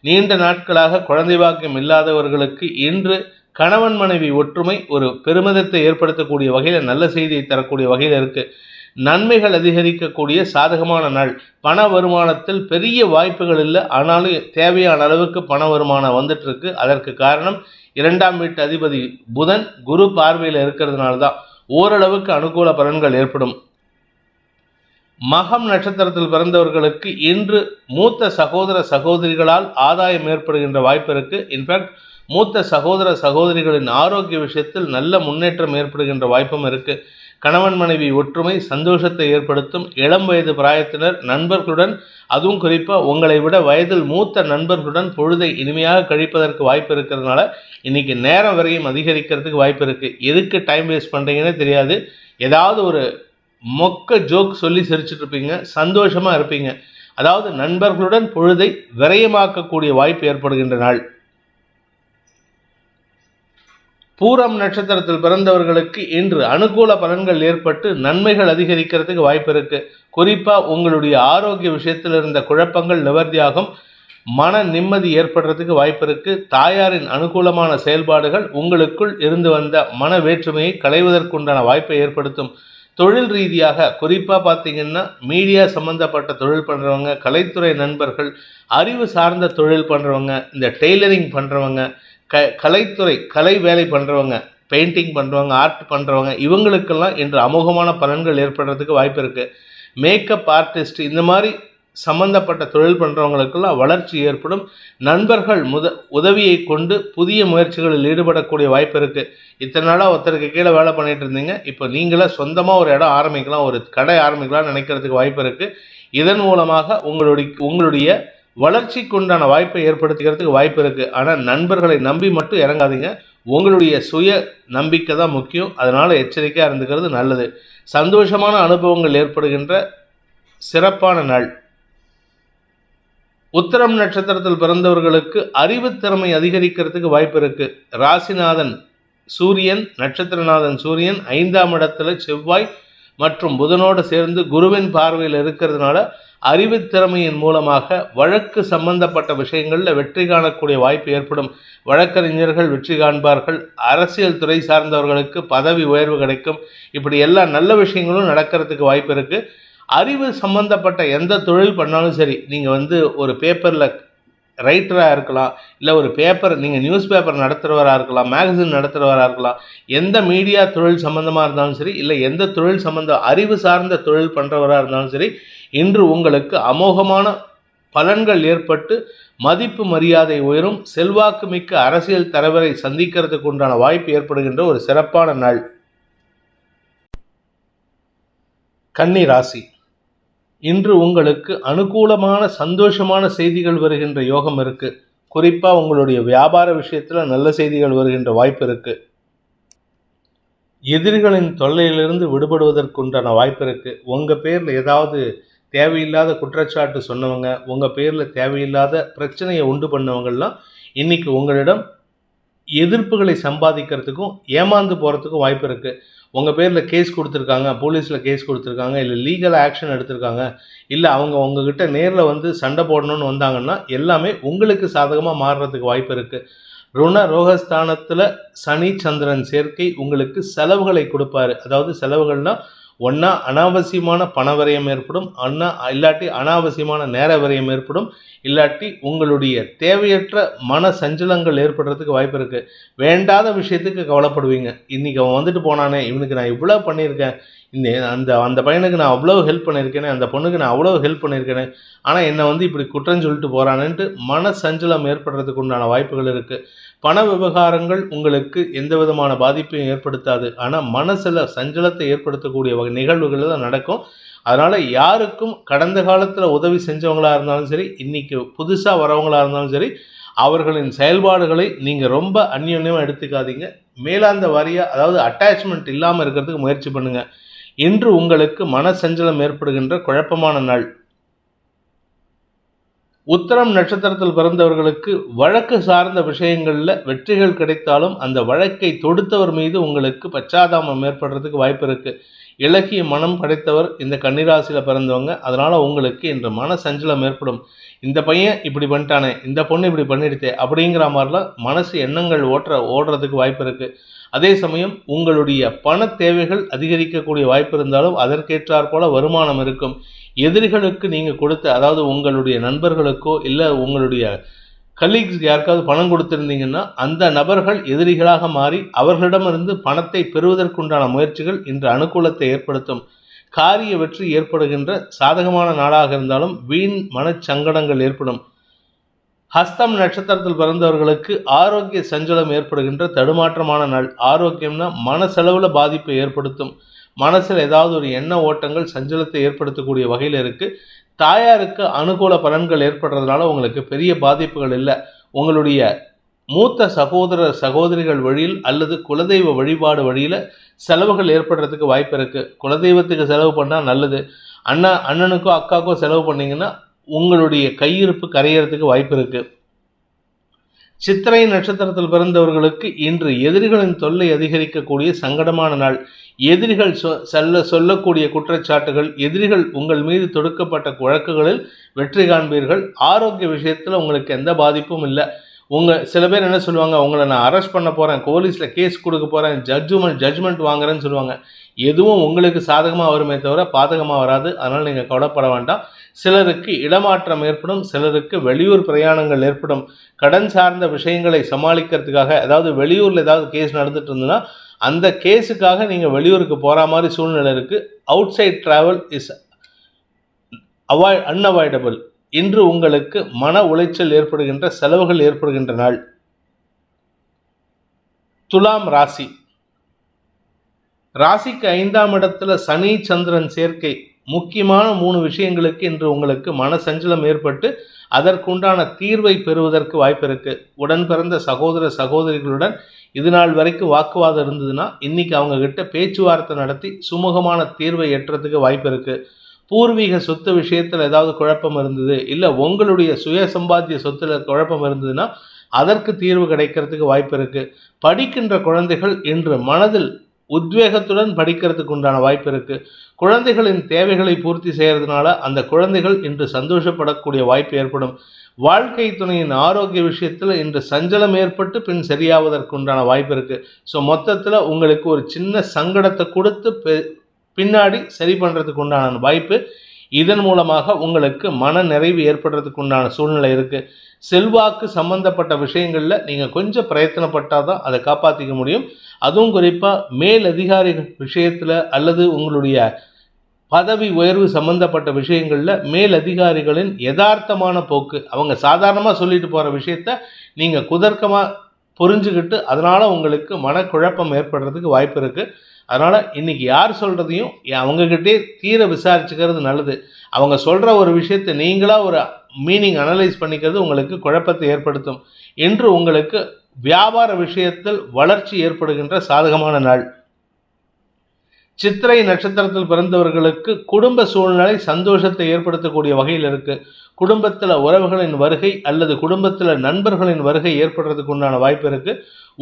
நீண்ட நாட்களாக குழந்தை பாக்கியம் இல்லாதவர்களுக்கு இன்று கணவன் மனைவி ஒற்றுமை ஒரு பெருமிதத்தை ஏற்படுத்தக்கூடிய வகையில் நல்ல செய்தியை தரக்கூடிய வகையில் இருக்குது. நன்மைகள் அதிகரிக்கக்கூடிய சாதகமான நாள். பண வருமானத்தில் பெரிய வாய்ப்புகள் இல்லை, ஆனாலும் தேவையான அளவுக்கு பண வருமானம் வந்துட்டு இருக்கு. அதற்கு காரணம் 2ஆம் வீட்டு அதிபதி புதன் குரு பார்வையில் இருக்கிறதுனால தான். ஓரளவுக்கு அனுகூல பலன்கள் ஏற்படும். மகம் நட்சத்திரத்தில் பிறந்தவர்களுக்கு இன்று மூத்த சகோதர சகோதரிகளால் ஆதாயம் ஏற்படுகின்ற வாய்ப்பு இருக்கு. இன்ஃபேக்ட் மூத்த சகோதர சகோதரிகளின் ஆரோக்கிய விஷயத்தில் நல்ல முன்னேற்றம் ஏற்படுகின்ற வாய்ப்பும் இருக்கு. கணவன் மனைவி ஒற்றுமை சந்தோஷத்தை ஏற்படுத்தும். இளம் வயது பிராயத்தினர் நண்பர்களுடன், அதுவும் குறிப்பாக உங்களை விட வயதில் மூத்த நண்பர்களுடன் பொழுதை இனிமையாக கழிப்பதற்கு வாய்ப்பு இருக்கிறதுனால இன்னைக்கு நேரம் வரையும் அதிகரிக்கிறதுக்கு வாய்ப்பு இருக்குது. எதுக்கு டைம் வேஸ்ட் பண்ணுறீங்கன்னே தெரியாது. ஏதாவது ஒரு மொக்க ஜோக் சொல்லி சிரிச்சுட்டு இருப்பீங்க, சந்தோஷமாக இருப்பீங்க. அதாவது நண்பர்களுடன் பொழுதை விரயமாக்கக்கூடிய வாய்ப்பு ஏற்படுகின்ற நாள். பூரம் நட்சத்திரத்தில் பிறந்தவர்களுக்கு இன்று அனுகூல பலன்கள் ஏற்பட்டு நன்மைகள் அதிகரிக்கிறதுக்கு வாய்ப்பு இருக்கு. குறிப்பாக உங்களுடைய ஆரோக்கிய விஷயத்தில் இருந்த குழப்பங்கள் நிவர்த்தியாகும். மன நிம்மதி ஏற்படுறதுக்கு வாய்ப்பு இருக்கு. தாயாரின் அனுகூலமான செயல்பாடுகள் உங்களுக்குள் இருந்து வந்த மன வேற்றுமையை களைவதற்குண்டான வாய்ப்பை ஏற்படுத்தும். தொழில் ரீதியாக குறிப்பாக பார்த்தீங்கன்னா மீடியா சம்மந்தப்பட்ட தொழில் பண்ணுறவங்க, கலைத்துறை நண்பர்கள், அறிவு சார்ந்த தொழில் பண்ணுறவங்க, இந்த டெய்லரிங் பண்ணுறவங்க, கலைத்துறை கலை வேலை பண்ணுறவங்க, பெயிண்டிங் பண்ணுறவங்க, ஆர்ட் பண்ணுறவங்க, இவங்களுக்கெல்லாம் இன்று அமோகமான பலன்கள் ஏற்படுறதுக்கு வாய்ப்பு இருக்குது. மேக்கப் ஆர்டிஸ்ட், இந்த மாதிரி சம்மந்தப்பட்ட தொழில் பண்ணுறவங்களுக்கெல்லாம் வளர்ச்சி ஏற்படும். நண்பர்கள் உதவியை கொண்டு புதிய முயற்சிகளில் ஈடுபடக்கூடிய வாய்ப்பு இருக்குது. இத்தனை நாளாக ஒருத்தருக்கு கீழே வேலை பண்ணிட்டு இருந்தீங்க, இப்போ நீங்களாக சொந்தமாக ஒரு இடம் ஆரம்பிக்கலாம், ஒரு கடை ஆரம்பிக்கலாம்னு நினைக்கிறதுக்கு வாய்ப்பு இருக்குது. இதன் மூலமாக உங்களுடைய வளர்ச்சிக்கு உண்டான வாய்ப்பை ஏற்படுத்திக்கிறதுக்கு வாய்ப்பு இருக்குது. ஆனால் நண்பர்களை நம்பி மட்டும் இறங்காதீங்க. உங்களுடைய சுய நம்பிக்கை தான் முக்கியம். அதனால் எச்சரிக்கையாக இருந்துக்கிறது நல்லது. சந்தோஷமான அனுபவங்கள் ஏற்படுகின்ற சிறப்பான நாள். உத்திரம் நட்சத்திரத்தில் பிறந்தவர்களுக்கு அறிவுத்திறமை அதிகரிக்கிறதுக்கு வாய்ப்பு இருக்கு. ராசிநாதன் சூரியன், நட்சத்திரநாதன் சூரியன் 5ஆம் இடத்துல செவ்வாய் மற்றும் புதனோடு சேர்ந்து குருவின் பார்வையில் இருக்கிறதுனால அறிவுத்திறமையின் மூலமாக வழக்கு சம்பந்தப்பட்ட விஷயங்களில் வெற்றி காணக்கூடிய வாய்ப்பு ஏற்படும். வழக்கறிஞர்கள் வெற்றி காண்பார்கள். அரசியல் துறை சார்ந்தவர்களுக்கு பதவி உயர்வு கிடைக்கும். இப்படி எல்லா நல்ல விஷயங்களும் நடக்கிறதுக்கு வாய்ப்பு இருக்குது. அறிவு சம்பந்தப்பட்ட எந்த தொழில் பண்ணாலும் சரி, நீங்கள் ஒரு பேப்பரில் ரைட்டராக இருக்கலாம், இல்லை ஒரு நீங்கள் நியூஸ் பேப்பர் நடத்துகிறவராக இருக்கலாம், மேகசின் நடத்துகிறவராக இருக்கலாம், எந்த மீடியா தொழில் சம்மந்தமாக இருந்தாலும் சரி, இல்லை எந்த தொழில் அறிவு சார்ந்த தொழில் பண்ணுறவராக இருந்தாலும் சரி, இன்று உங்களுக்கு அமோகமான பலன்கள் ஏற்பட்டு மதிப்பு மரியாதை உயரும். செல்வாக்கு மிக்க அரசியல் தலைவரை சந்திக்கிறதுக்கு உண்டான வாய்ப்பு ஏற்படுகின்ற ஒரு சிறப்பான நாள். கன்னி ராசி. இன்று உங்களுக்கு அனுகூலமான சந்தோஷமான செய்திகள் வருகின்ற யோகம் இருக்குது. குறிப்பாக உங்களுடைய வியாபார விஷயத்தில் நல்ல செய்திகள் வருகின்ற வாய்ப்பு இருக்குது. எதிரிகளின் தொல்லையிலிருந்து விடுபடுவதற்குண்டான வாய்ப்பு இருக்குது. உங்கள் பேரில் ஏதாவது தேவையில்லாத குற்றச்சாட்டு சொன்னவங்க, உங்கள் பேரில் தேவையில்லாத பிரச்சனையை உண்டு பண்ணவங்கள்லாம் இன்றைக்கி உங்களிடம் எதிர்ப்புகளை சம்பாதிக்கிறதுக்கும் ஏமாந்து போகிறதுக்கும் வாய்ப்பு இருக்குது. உங்கள் பேரில் கேஸ் கொடுத்துருக்காங்க, போலீஸில் கேஸ் கொடுத்துருக்காங்க, இல்லை லீகல் ஆக்ஷன் எடுத்திருக்காங்க, இல்லை அவங்க உங்ககிட்ட நேரில் வந்து சண்டை போடணும்னு வந்தாங்கன்னா எல்லாமே உங்களுக்கு சாதகமாக மாறுறதுக்கு வாய்ப்பு இருக்குது. ருண ரோகஸ்தானத்தில் சனி சந்திரன் சேர்க்கை உங்களுக்கு செலவுகளை கொடுப்பாரு. அதாவது செலவுகள்னால் ஒன்றா அனாவசியமான பண விரயம் ஏற்படும், இல்லாட்டி அனாவசியமான நேர விரயம் ஏற்படும், இல்லாட்டி உங்களுடைய தேவையற்ற மன சஞ்சலங்கள் ஏற்படுறதுக்கு வாய்ப்பு இருக்குது. வேண்டாத விஷயத்துக்கு கவலைப்படுவீங்க. இன்றைக்கி அவன் வந்துட்டு போனானே, இவனுக்கு நான் இவ்வளோ பண்ணியிருக்கேன், அந்த பையனுக்கு நான் அவ்வளோ ஹெல்ப் பண்ணியிருக்கேனே, அந்த பொண்ணுக்கு நான் அவ்வளோ ஹெல்ப் பண்ணியிருக்கேனே, ஆனால் என்னை வந்து இப்படி குற்றம் சொல்லிட்டு போகிறானேன்ட்டு மன சஞ்சலம் ஏற்படுறதுக்கு உண்டான வாய்ப்புகள் இருக்குது. பண விவகாரங்கள் உங்களுக்கு எந்த விதமான பாதிப்பையும் ஏற்படுத்தாது, ஆனால் மனசில் சஞ்சலத்தை ஏற்படுத்தக்கூடிய நிகழ்வுகள் தான் நடக்கும். அதனால் யாருக்கும் கடந்த காலத்தில் உதவி செஞ்சவங்களாக இருந்தாலும் சரி, இன்றைக்கி புதுசாக வரவங்களாக இருந்தாலும் சரி, அவர்களின் செயல்பாடுகளை நீங்கள் ரொம்ப அந்யோன்யமாக எடுத்துக்காதீங்க. மேலாந்த வாரியாக, அதாவது அட்டாச்மெண்ட் இல்லாமல் இருக்கிறதுக்கு முயற்சி பண்ணுங்கள். இன்று உங்களுக்கு மன சஞ்சலம் ஏற்படுகின்ற குழப்பமான நாள். உத்திரம் நட்சத்திரத்தில் பிறந்தவர்களுக்கு வழக்கு சார்ந்த விஷயங்களில் வெற்றிகள் கிடைத்தாலும் அந்த வழக்கை தொடுத்தவர் மீது உங்களுக்கு பச்சாதாபம் ஏற்படுறதுக்கு வாய்ப்பு இருக்குது. இலகிய மனம் படைத்தவர் இந்த கன்னிராசியில் பிறந்தவங்க. அதனால் உங்களுக்கு இன்று மன சஞ்சலம் ஏற்படும். இந்த பையன் இப்படி பண்ணிட்டானே, இந்த பொண்ணு இப்படி பண்ணிடுதே அப்படிங்கிற மாதிரிலாம் மனசு எண்ணங்கள் ஓடுறதுக்கு வாய்ப்பு இருக்குது. அதே சமயம் உங்களுடைய பண தேவைகள் அதிகரிக்கக்கூடிய வாய்ப்பு இருந்தாலும் அதற்கேற்றாற் போல வருமானம் இருக்கும். எதிரிகளுக்கு நீங்கள் கொடுத்த, அதாவது உங்களுடைய நண்பர்களுக்கோ இல்லை உங்களுடைய கலீக்ஸ் யாருக்காவது பணம் கொடுத்துருந்தீங்கன்னா அந்த நபர்கள் எதிரிகளாக மாறி அவர்களிடமிருந்து பணத்தை பெறுவதற்குண்டான முயற்சிகள் இன்று அனுகூலத்தை ஏற்படுத்தும். காரிய வெற்றி ஏற்படுகின்ற சாதகமான நாளாக இருந்தாலும் வீண் மனச்சங்கடங்கள் ஏற்படும். ஹஸ்தம் நட்சத்திரத்தில் பிறந்தவர்களுக்கு ஆரோக்கிய சஞ்சலம் ஏற்படுகின்ற தடுமாற்றமான நாள். ஆரோக்கியம்னா மனசெலவில் பாதிப்பை ஏற்படுத்தும். மனசில் ஏதாவது ஒரு எண்ண ஓட்டங்கள் சஞ்சலத்தை ஏற்படுத்தக்கூடிய வகையில் இருக்குது. தாயாருக்கு அனுகூல பலன்கள் ஏற்படுறதுனால உங்களுக்கு பெரிய பாதிப்புகள் இல்லை. உங்களுடைய மூத்த சகோதரிகள் வழியில் அல்லது குலதெய்வ வழிபாடு வழியில் செலவுகள் ஏற்படுறதுக்கு வாய்ப்பு இருக்குது. குலதெய்வத்துக்கு செலவு பண்ணால் நல்லது. அண்ணனுக்கோ அக்காக்கோ செலவு பண்ணிங்கன்னா உங்களுடைய கையிருப்பு கரையிறதுக்கு வாய்ப்பு இருக்குது. சித்திரை நட்சத்திரத்தில் பிறந்தவர்களுக்கு இன்று எதிரிகளின் தொல்லை அதிகரிக்கக்கூடிய சங்கடமான நாள். எதிரிகள் சொல்லக்கூடிய குற்றச்சாட்டுகள், எதிரிகள் உங்கள் மீது தொடுக்கப்பட்ட வழக்குகளில் வெற்றி காண்பீர்கள். ஆரோக்கிய விஷயத்தில் உங்களுக்கு எந்த பாதிப்பும் இல்லை. சில பேர் என்ன சொல்லுவாங்க, உங்களை நான் அரெஸ்ட் பண்ண போகிறேன், போலீஸில் கேஸ் கொடுக்க போகிறேன், ஜட்ஜ்மெண்ட் வாங்குறேன்னு சொல்லுவாங்க. எதுவும் உங்களுக்கு சாதகமாக வருமே தவிர பாதகமாக வராது. அதனால் நீங்கள் கவலைப்பட வேண்டாம். சிலருக்கு இடமாற்றம் ஏற்படும், சிலருக்கு வெளியூர் பிரயாணங்கள் ஏற்படும். கடன் சார்ந்த விஷயங்களை சமாளிக்கிறதுக்காக, அதாவது வெளியூரில் ஏதாவது கேஸ் நடந்துட்டு இருந்ததுன்னா அந்த கேஸுக்காக நீங்கள் வெளியூருக்கு போகிற மாதிரி சூழ்நிலை இருக்குது. Outside travel is unavoidable. இன்று உங்களுக்கு மன உளைச்சல் ஏற்படுகின்ற, செலவுகள் ஏற்படுகின்ற நாள். துலாம் ராசி. ராசிக்கு 5ஆம் இடத்துல சனி சந்திரன் சேர்க்கை. முக்கியமான 3 விஷயங்களுக்கு இன்று உங்களுக்கு மன சஞ்சலம் ஏற்பட்டு அதற்குண்டான தீர்வை பெறுவதற்கு வாய்ப்பு இருக்குது. உடன் பிறந்த சகோதரிகளுடன் இது நாள் வரைக்கும் வாக்குவாதம் இருந்ததுன்னா இன்னைக்கு அவங்க கிட்ட பேச்சுவார்த்தை நடத்தி சுமூகமான தீர்வை எட்டுறதுக்கு வாய்ப்பு இருக்குது. பூர்வீக சொத்து விஷயத்தில் ஏதாவது குழப்பம் இருந்தது, இல்லை உங்களுடைய சுய சம்பாத்திய சொத்துல குழப்பம் இருந்ததுன்னா அதற்கு தீர்வு கிடைக்கிறதுக்கு வாய்ப்பு இருக்குது. படிக்கின்ற குழந்தைகள் இன்று மனதில் உத்வேகத்துடன் படிக்கிறதுக்கு உண்டான வாய்ப்பு இருக்குது. குழந்தைகளின் தேவைகளை பூர்த்தி செய்கிறதுனால அந்த குழந்தைகள் இன்று சந்தோஷப்படக்கூடிய வாய்ப்பு ஏற்படும். வாழ்க்கை துணையின் ஆரோக்கிய விஷயத்தில் இன்று சஞ்சலம் ஏற்பட்டு பின் சரியாவதற்கு உண்டான வாய்ப்பு இருக்குது. ஸோ மொத்தத்தில் உங்களுக்கு ஒரு சின்ன சங்கடத்தை கொடுத்து பின்னாடி சரி பண்ணுறதுக்கு உண்டான வாய்ப்பு. இதன் மூலமாக உங்களுக்கு மன நிறைவு ஏற்படுறதுக்கு உண்டான சூழ்நிலை இருக்குது. செல்வாக்கு சம்பந்தப்பட்ட விஷயங்களில் நீங்கள் கொஞ்சம் பிரயத்தனப்பட்டால் தான் அதை காப்பாற்றிக்க முடியும். அதுவும் குறிப்பாக மேல் அதிகாரிகள் விஷயத்தில் அல்லது உங்களுடைய பதவி உயர்வு சம்பந்தப்பட்ட விஷயங்களில் மேல் அதிகாரிகளின் யதார்த்தமான போக்கு, அவங்க சாதாரணமாக சொல்லிட்டு போகிற விஷயத்த நீங்கள் குதர்க்கமாக புரிஞ்சுக்கிட்டு அதனால் உங்களுக்கு மனக்குழப்பம் ஏற்படுறதுக்கு வாய்ப்பு இருக்குது. அதனால் இன்றைக்கி யார் சொல்கிறதையும் அவங்கக்கிட்டே தீர விசாரிச்சுக்கிறது நல்லது. அவங்க சொல்கிற ஒரு விஷயத்தை நீங்களாக ஒரு மீனிங் அனலைஸ் பண்ணிக்கிறது உங்களுக்கு குழப்பத்தை ஏற்படுத்தும். இன்று உங்களுக்கு வியாபார விஷயத்தில் வளர்ச்சி ஏற்படுகின்ற சாதகமான நாள். சித்திரை நட்சத்திரத்தில் பிறந்தவர்களுக்கு குடும்ப சூழ்நிலை சந்தோஷத்தை ஏற்படுத்தக்கூடிய வகையில் இருக்கு. குடும்பத்தில் உறவுகளின் வருகை அல்லது குடும்பத்தில் நண்பர்களின் வருகை ஏற்படுறதுக்கு உண்டான வாய்ப்பு இருக்கு.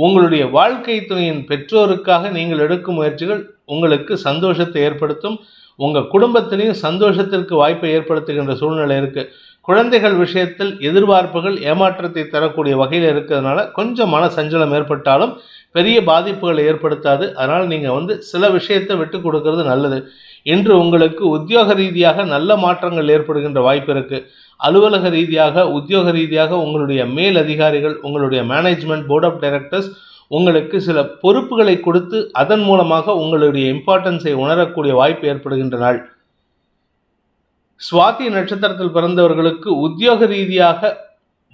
உங்களுடைய வாழ்க்கை துணையின் பெற்றோருக்காக நீங்கள் எடுக்கும் முயற்சிகள் உங்களுக்கு சந்தோஷத்தை ஏற்படுத்தும். உங்கள் குடும்பத்திலையும் சந்தோஷத்திற்கு வாய்ப்பை ஏற்படுத்துகின்ற சூழ்நிலை இருக்கு. குழந்தைகள் விஷயத்தில் எதிர்பார்ப்புகள் ஏமாற்றத்தை தரக்கூடிய வகையில் இருக்கிறதுனால கொஞ்சம் மன சஞ்சலம் ஏற்பட்டாலும் பெரிய பாதிப்புகளை ஏற்படுத்தாது. அதனால் நீங்கள் சில விஷயத்தை விட்டு கொடுக்கறது நல்லது. இன்று உங்களுக்கு உத்தியோக ரீதியாக நல்ல மாற்றங்கள் ஏற்படுகின்ற வாய்ப்பு இருக்கு. அலுவலக ரீதியாக உத்தியோக ரீதியாக உங்களுடைய மேல் அதிகாரிகள், உங்களுடைய மேனேஜ்மெண்ட், போர்ட் ஆஃப் டைரக்டர்ஸ் உங்களுக்கு சில பொறுப்புகளை கொடுத்து அதன் மூலமாக உங்களுடைய இம்பார்ட்டன்ஸை உணரக்கூடிய வாய்ப்பு ஏற்படுகின்ற நாள். சுவாதி நட்சத்திரத்தில் பிறந்தவர்களுக்கு உத்தியோக ரீதியாக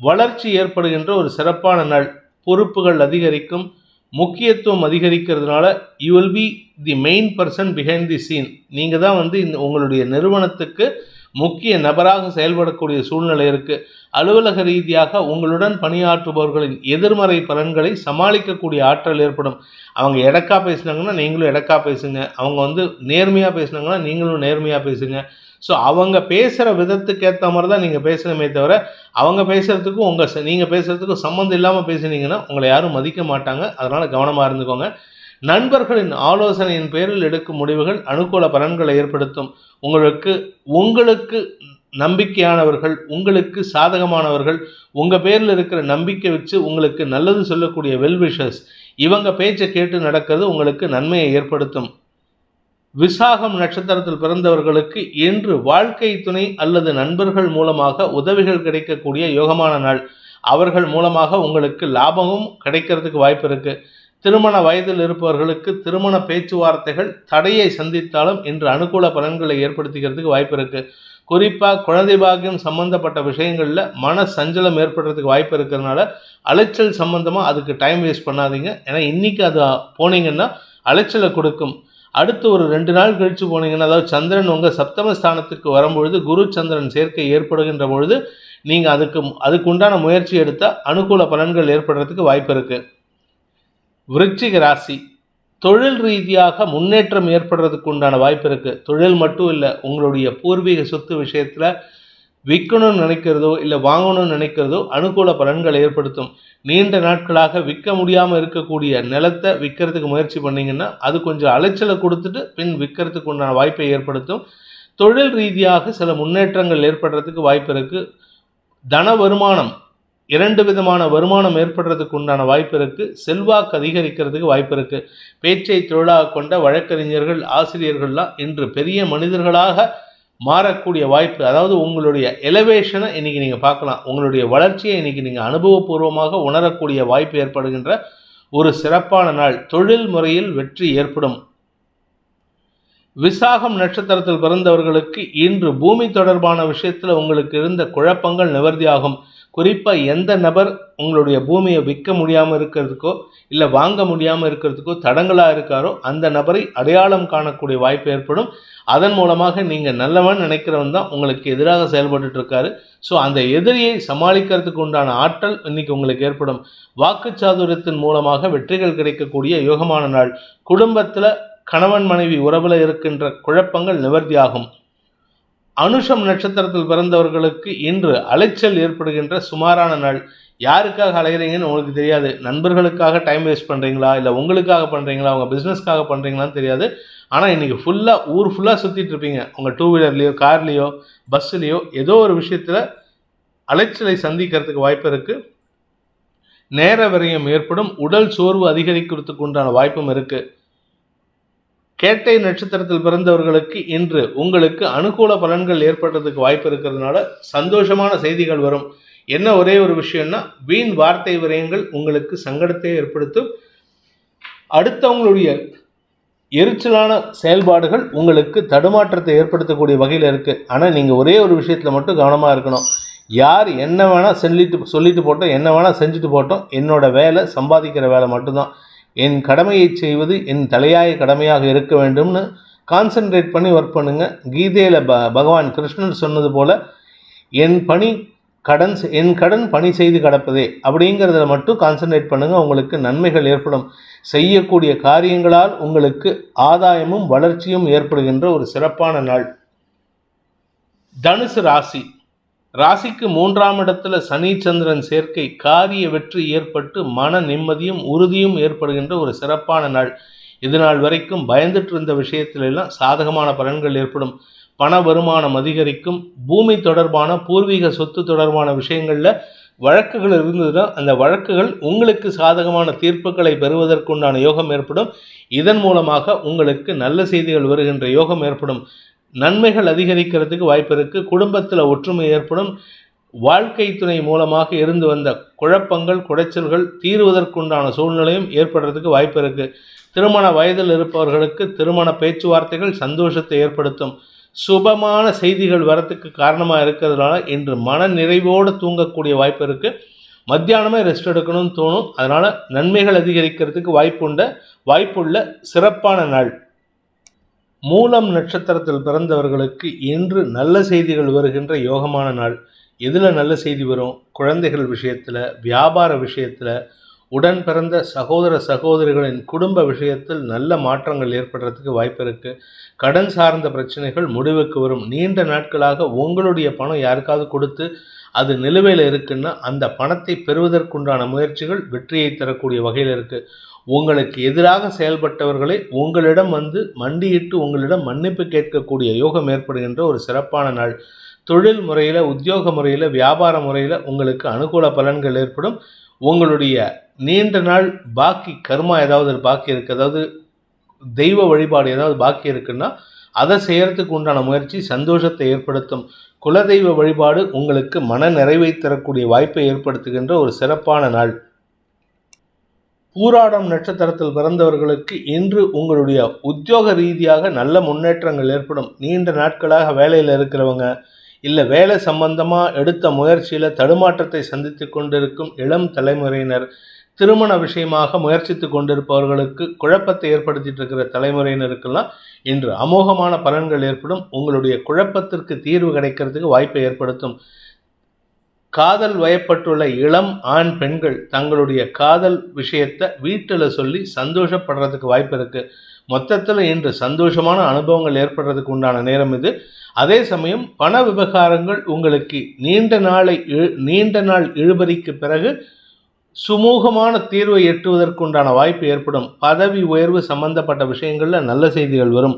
வளர்ச்சி ஏற்படுகின்ற ஒரு சிறப்பான நாள். பொறுப்புகள் அதிகரிக்கும், முக்கியத்துவம் அதிகரிக்கிறதுனால you will be the main person behind the scene. நீங்கள் தான் உங்களுடைய நிறுவனத்துக்கு முக்கிய நபராக செயல்படக்கூடிய சூழ்நிலை இருக்குது. அலுவலக ரீதியாக உங்களுடன் பணியாற்றுபவர்களின் எதிர்மறை பலன்களை சமாளிக்கக்கூடிய ஆற்றல் ஏற்படும். அவங்க எடக்கா பேசினாங்கன்னா நீங்களும் எடக்கா பேசுங்க, அவங்க நேர்மையாக பேசினாங்கன்னா நீங்களும் நேர்மையாக பேசுங்க. ஸோ அவங்க பேசுகிற விதத்துக்கு ஏற்ற மாதிரி தான் நீங்கள் பேசணுமே தவிர அவங்க பேசுகிறதுக்கும் நீங்கள் பேசுகிறதுக்கும் சம்மந்தம் இல்லாமல் பேசுனீங்கன்னா உங்களை யாரும் மதிக்க மாட்டாங்க. அதனால் கவனமாக இருந்துக்கோங்க. நண்பர்களின் ஆலோசனையின் பேரில் எடுக்கும் முடிவுகள் அனுகூல பலன்களை ஏற்படுத்தும். உங்களுக்கு நம்பிக்கையானவர்கள், உங்களுக்கு சாதகமானவர்கள், உங்கள் பேரில் இருக்கிற நம்பிக்கை வச்சு உங்களுக்கு நல்லது சொல்லக்கூடிய வெல்விஷர்ஸ், இவங்க பேச்சை கேட்டு நடக்கிறது உங்களுக்கு நன்மையை ஏற்படுத்தும். விசாகம் நட்சத்திரத்தில் பிறந்தவர்களுக்கு இன்று வாழ்க்கை துணை அல்லது நண்பர்கள் மூலமாக உதவிகள் கிடைக்கக்கூடிய யோகமான நாள். அவர்கள் மூலமாக உங்களுக்கு லாபமும் கிடைக்கிறதுக்கு வாய்ப்பு இருக்கு. திருமண வயதில் இருப்பவர்களுக்கு திருமண பேச்சுவார்த்தைகள் தடையை சந்தித்தாலும் இன்று அனுகூல பலன்களை ஏற்படுத்திக்கிறதுக்கு வாய்ப்பு இருக்கு. குறிப்பாக குழந்தை பாக்கியம் சம்பந்தப்பட்ட விஷயங்களில் மன சஞ்சலம் ஏற்படுறதுக்கு வாய்ப்பு இருக்கிறதுனால அலைச்சல் சம்பந்தமாக அதுக்கு டைம் வேஸ்ட் பண்ணாதீங்க. ஏன்னா இன்னைக்கு அது போனீங்கன்னா அலைச்சலை கொடுக்கும். அடுத்து ஒரு 2 நாள் கழித்து போனீங்கன்னா, அதாவது சந்திரன் உங்கள் சப்தமஸ்தானத்துக்கு வரும்பொழுது குரு சந்திரன் சேர்க்கை ஏற்படுகின்ற பொழுது நீங்கள் அதுக்கு உண்டான முயற்சி எடுத்தால் அனுகூல பலன்கள் ஏற்படுறதுக்கு வாய்ப்பு இருக்குது. விருச்சிக ராசி, தொழில் ரீதியாக முன்னேற்றம் ஏற்படுறதுக்கு உண்டான வாய்ப்பு இருக்குது. தொழில் மட்டும் இல்லை, உங்களுடைய பூர்வீக சொத்து விஷயத்தில் விற்கணும்னு நினைக்கிறதோ இல்லை வாங்கணும்னு நினைக்கிறதோ அனுகூல பலன்களை ஏற்படுத்தும். நீண்ட நாட்களாக விற்க முடியாமல் இருக்கக்கூடிய நிலத்தை விற்கிறதுக்கு முயற்சி பண்ணிங்கன்னா அது கொஞ்சம் அலைச்சலை கொடுத்துட்டு பின் விற்கிறதுக்கு உண்டான வாய்ப்பை ஏற்படுத்தும். தொழில் ரீதியாக சில முன்னேற்றங்கள் ஏற்படுறதுக்கு வாய்ப்பு இருக்குது. தன வருமானம், 2 விதமான வருமானம் ஏற்படுறதுக்கு உண்டான வாய்ப்பு இருக்குது. செல்வாக்கு அதிகரிக்கிறதுக்கு வாய்ப்பு இருக்குது. பேச்சை தொழிலாக கொண்ட வழக்கறிஞர்கள், ஆசிரியர்கள்லாம் இன்று பெரிய மனிதர்களாக மாறக்கூடிய வாய்ப்பு, அதாவது உங்களுடைய எலவேஷனை இன்றைக்கி நீங்கள் பார்க்கலாம். உங்களுடைய வளர்ச்சியை இன்றைக்கி நீங்கள் அனுபவபூர்வமாக உணரக்கூடிய வாய்ப்பு ஏற்படுகின்ற ஒரு சிறப்பான நாள். தொழில் முறையில் வெற்றி ஏற்படும். விசாகம் நட்சத்திரத்தில் பிறந்தவர்களுக்கு இன்று பூமி தொடர்பான விஷயத்தில் உங்களுக்கு இருந்த குழப்பங்கள் நிவர்த்தியாகும். குறிப்பாக எந்த நபர் உங்களுடைய பூமியை விற்க முடியாமல் இருக்கிறதுக்கோ இல்லை வாங்க முடியாமல் இருக்கிறதுக்கோ தடங்களாக இருக்காரோ அந்த நபரை அடையாளம் காணக்கூடிய வாய்ப்பு ஏற்படும். அதன் மூலமாக நீங்கள் நல்லவன் நினைக்கிறவன் தான் உங்களுக்கு எதிராக செயல்பட்டு இருக்காரு. ஸோ அந்த எதிரியை சமாளிக்கிறதுக்கு உண்டான ஆற்றல் இன்னைக்கு உங்களுக்கு ஏற்படும். வாக்குச்சாதுரியத்தின் மூலமாக வெற்றிகள் கிடைக்கக்கூடிய யோகமான நாள். குடும்பத்தில் கணவன் மனைவி உறவில் இருக்கின்ற குழப்பங்கள் நிவர்த்தியாகும். அனுஷம் நட்சத்திரத்தில் பிறந்தவர்களுக்கு இன்று அலைச்சல் ஏற்படுகின்ற சுமாரான நாள். யாருக்காக அலைகிறீங்கன்னு உங்களுக்கு தெரியாது. நண்பர்களுக்காக டைம் வேஸ்ட் பண்ணுறீங்களா, இல்லை உங்களுக்காக பண்ணுறீங்களா, உங்கள் பிஸ்னஸ்க்காக பண்ணுறீங்களான்னு தெரியாது. ஆனால் இன்றைக்கி ஊர் ஃபுல்லாக சுற்றிட்டு இருப்பீங்க. உங்கள் 2 வீலர்லேயோ கார்லேயோ பஸ்ஸுலேயோ ஏதோ ஒரு விஷயத்தில் அலைச்சலை சந்திக்கிறதுக்கு வாய்ப்பு இருக்குது. நேர விரயம் ஏற்படும். உடல் சோர்வு அதிகரிக்கிறதுக்கு உண்டான வாய்ப்பும் இருக்குது. கேட்டை நட்சத்திரத்தில் பிறந்தவர்களுக்கு இன்று உங்களுக்கு அனுகூல பலன்கள் ஏற்படுறதுக்கு வாய்ப்பு இருக்கிறதுனால சந்தோஷமான செய்திகள் வரும். என்ன ஒரே ஒரு விஷயம்னா, வீண் வார்த்தை விரயங்கள் உங்களுக்கு சங்கடத்தை ஏற்படுத்தும். அடுத்தவங்களுடைய எரிச்சலான செயல்பாடுகள் உங்களுக்கு தடுமாற்றத்தை ஏற்படுத்தக்கூடிய வகையில் இருக்குது. ஆனால் நீங்கள் ஒரே ஒரு விஷயத்தில் மட்டும் கவனமாக இருக்கணும். யார் என்ன வேணால் சொல்லிட்டு போட்டோம், என்ன வேணால் செஞ்சுட்டு போட்டோம், என்னோடய வேலை சம்பாதிக்கிற வேலை மட்டும்தான். என் கடமையை செய்வது என் தலையாய கடமையாக இருக்க வேண்டும்னு கான்சென்ட்ரேட் பண்ணி ஒர்க் பண்ணுங்கள். கீதையில் பகவான் கிருஷ்ணன் சொன்னது போல், என் பணி என் கடன் பணி செய்து கிடப்பதே அப்படிங்கிறத மட்டும் கான்சன்ட்ரேட் பண்ணுங்கள். உங்களுக்கு நன்மைகள் ஏற்படும். செய்யக்கூடிய காரியங்களால் உங்களுக்கு ஆதாயமும் வளர்ச்சியும் ஏற்படுகின்ற ஒரு சிறப்பான நாள். தனுசு ராசிக்கு 3ஆம் இடத்துல சனி சந்திரன் சேர்க்கை காரிய வெற்றி ஏற்பட்டு மன நிம்மதியும் உறுதியும் ஏற்படுகின்ற ஒரு சிறப்பான நாள். இது நாள் வரைக்கும் பயந்துட்டு இருந்த விஷயத்திலெல்லாம் சாதகமான பலன்கள் ஏற்படும். பண வருமானம் அதிகரிக்கும். பூமி தொடர்பான பூர்வீக சொத்து தொடர்பான விஷயங்களில் வழக்குகள் இருந்ததுன்னா அந்த வழக்குகள் உங்களுக்கு சாதகமான தீர்ப்புகளை பெறுவதற்குண்டான யோகம் ஏற்படும். இதன் மூலமாக உங்களுக்கு நல்ல செய்திகள் வருகின்ற யோகம் ஏற்படும். நன்மைகள் அதிகரிக்கிறதுக்கு வாய்ப்பு இருக்குது. குடும்பத்தில் ஒற்றுமை ஏற்படும். வாழ்க்கை துணை மூலமாக இருந்து வந்த குழப்பங்கள் குடைச்சல்கள் தீர்வதற்குண்டான சூழ்நிலையும் ஏற்படுறதுக்கு வாய்ப்பு இருக்குது. திருமண வயதில் இருப்பவர்களுக்கு திருமண பேச்சுவார்த்தைகள் சந்தோஷத்தை ஏற்படுத்தும். சுபமான செய்திகள் வரத்துக்கு காரணமாக இருக்கிறதுனால இன்று மன நிறைவோடு தூங்கக்கூடிய வாய்ப்பு இருக்குது. மத்தியானமே ரெஸ்ட் எடுக்கணும்னு தோணும். அதனால் நன்மைகள் அதிகரிக்கிறதுக்கு வாய்ப்புள்ள சிறப்பான நாள். மூலம் நட்சத்திரத்தில் பிறந்தவர்களுக்கு இன்று நல்ல செய்திகள் வருகின்ற யோகமான நாள். எதில் நல்ல செய்தி வரும்? குழந்தைகள் விஷயத்தில், வியாபார விஷயத்தில், உடன் பிறந்த சகோதர சகோதரிகளின் குடும்ப விஷயத்தில் நல்ல மாற்றங்கள் ஏற்படுறதுக்கு வாய்ப்பு இருக்குது. கடன் சார்ந்த பிரச்சனைகள் முடிவுக்கு வரும். நீண்ட நாட்களாக உங்களுடைய பணம் யாருக்காவது கொடுத்து அது நிலுவையில் இருக்குன்னா அந்த பணத்தை பெறுவதற்குண்டான முயற்சிகள் வெற்றியை தரக்கூடிய வகையில் இருக்குது. உங்களுக்கு எதிராக செயல்பட்டவர்களை உங்களிடம் வந்து மண்டியிட்டு உங்களிடம் மன்னிப்பு கேட்கக்கூடிய யோகம் ஏற்படுகின்ற ஒரு சிறப்பான நாள். தொழில் முறையில், உத்தியோக முறையில், வியாபார முறையில் உங்களுக்கு அனுகூல பலன்கள் ஏற்படும். உங்களுடைய நீண்ட நாள் பாக்கி கர்மா ஏதாவது பாக்கி இருக்குது, அதாவது தெய்வ வழிபாடு ஏதாவது பாக்கி இருக்குன்னா அதை செய்யறதுக்கு உண்டான முயற்சி சந்தோஷத்தை ஏற்படுத்தும். குலதெய்வ வழிபாடு உங்களுக்கு மன நிறைவை தரக்கூடிய வாய்ப்பை ஏற்படுத்துகின்ற ஒரு சிறப்பான நாள். பூராடம் நட்சத்திரத்தில் பிறந்தவர்களுக்கு இன்று உங்களுடைய உத்தியோக ரீதியாக நல்ல முன்னேற்றங்கள் ஏற்படும். நீண்ட நாட்களாக வேலையில் இருக்கிறவங்க, இல்லை வேலை சம்பந்தமாக எடுத்த முயற்சியில் தடுமாற்றத்தை சந்தித்து கொண்டிருக்கும் இளம் தலைமுறையினர், திருமண விஷயமாக முயற்சித்து கொண்டிருப்பவர்களுக்கு குழப்பத்தை ஏற்படுத்திட்டு இருக்கிற தலைமுறையினருக்கெல்லாம் இன்று அமோகமான பலன்கள் ஏற்படும். உங்களுடைய குழப்பத்திற்கு தீர்வு கிடைக்கிறதுக்கு வாய்ப்பை ஏற்படுத்தும். காதல் வயப்பட்டுள்ள இளம் ஆண் பெண்கள் தங்களுடைய காதல் விஷயத்தை வீட்டில் சொல்லி சந்தோஷப்படுறதுக்கு வாய்ப்பு இருக்குது. மொத்தத்தில் இன்று சந்தோஷமான அனுபவங்கள் ஏற்படுறதுக்கு உண்டான நேரம் இது. அதே சமயம் பண விவகாரங்கள் உங்களுக்கு நீண்ட நாள் இழுபறிக்கு பிறகு சுமூகமான தீர்வை எட்டுவதற்குண்டான வாய்ப்பு ஏற்படும். பதவி உயர்வு சம்பந்தப்பட்ட விஷயங்களில் நல்ல செய்திகள் வரும்.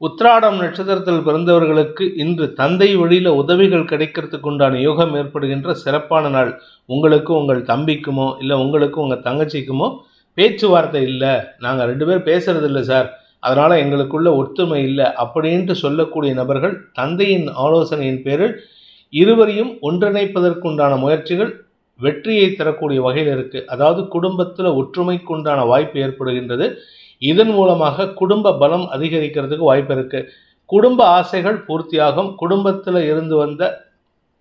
உத்திராடம் நட்சத்திரத்தில் பிறந்தவர்களுக்கு இன்று தந்தை வழியில் உதவிகள் கிடைக்கிறதுக்கு உண்டான யோகம் ஏற்படுகின்ற சிறப்பான நாள். உங்களுக்கும் உங்கள் தம்பிக்குமோ இல்லை உங்களுக்கும் உங்கள் தங்கச்சிக்குமோ பேச்சுவார்த்தை இல்லை, நாங்கள் 2 பேர் பேசுறது இல்லை சார், அதனால் எங்களுக்குள்ள ஒற்றுமை இல்லை அப்படின்ட்டு சொல்லக்கூடிய நபர்கள் தந்தையின் ஆலோசனையின் பேரில் இருவரையும் ஒன்றிணைப்பதற்குண்டான முயற்சிகள் வெற்றியை தரக்கூடிய வகையில் இருக்குது. அதாவது குடும்பத்தில் ஒற்றுமைக்குண்டான வாய்ப்பு ஏற்படுகின்றது. இதன் மூலமாக குடும்ப பலம் அதிகரிக்கிறதுக்கு வாய்ப்பு இருக்குது. குடும்ப ஆசைகள் பூர்த்தியாகும். குடும்பத்தில்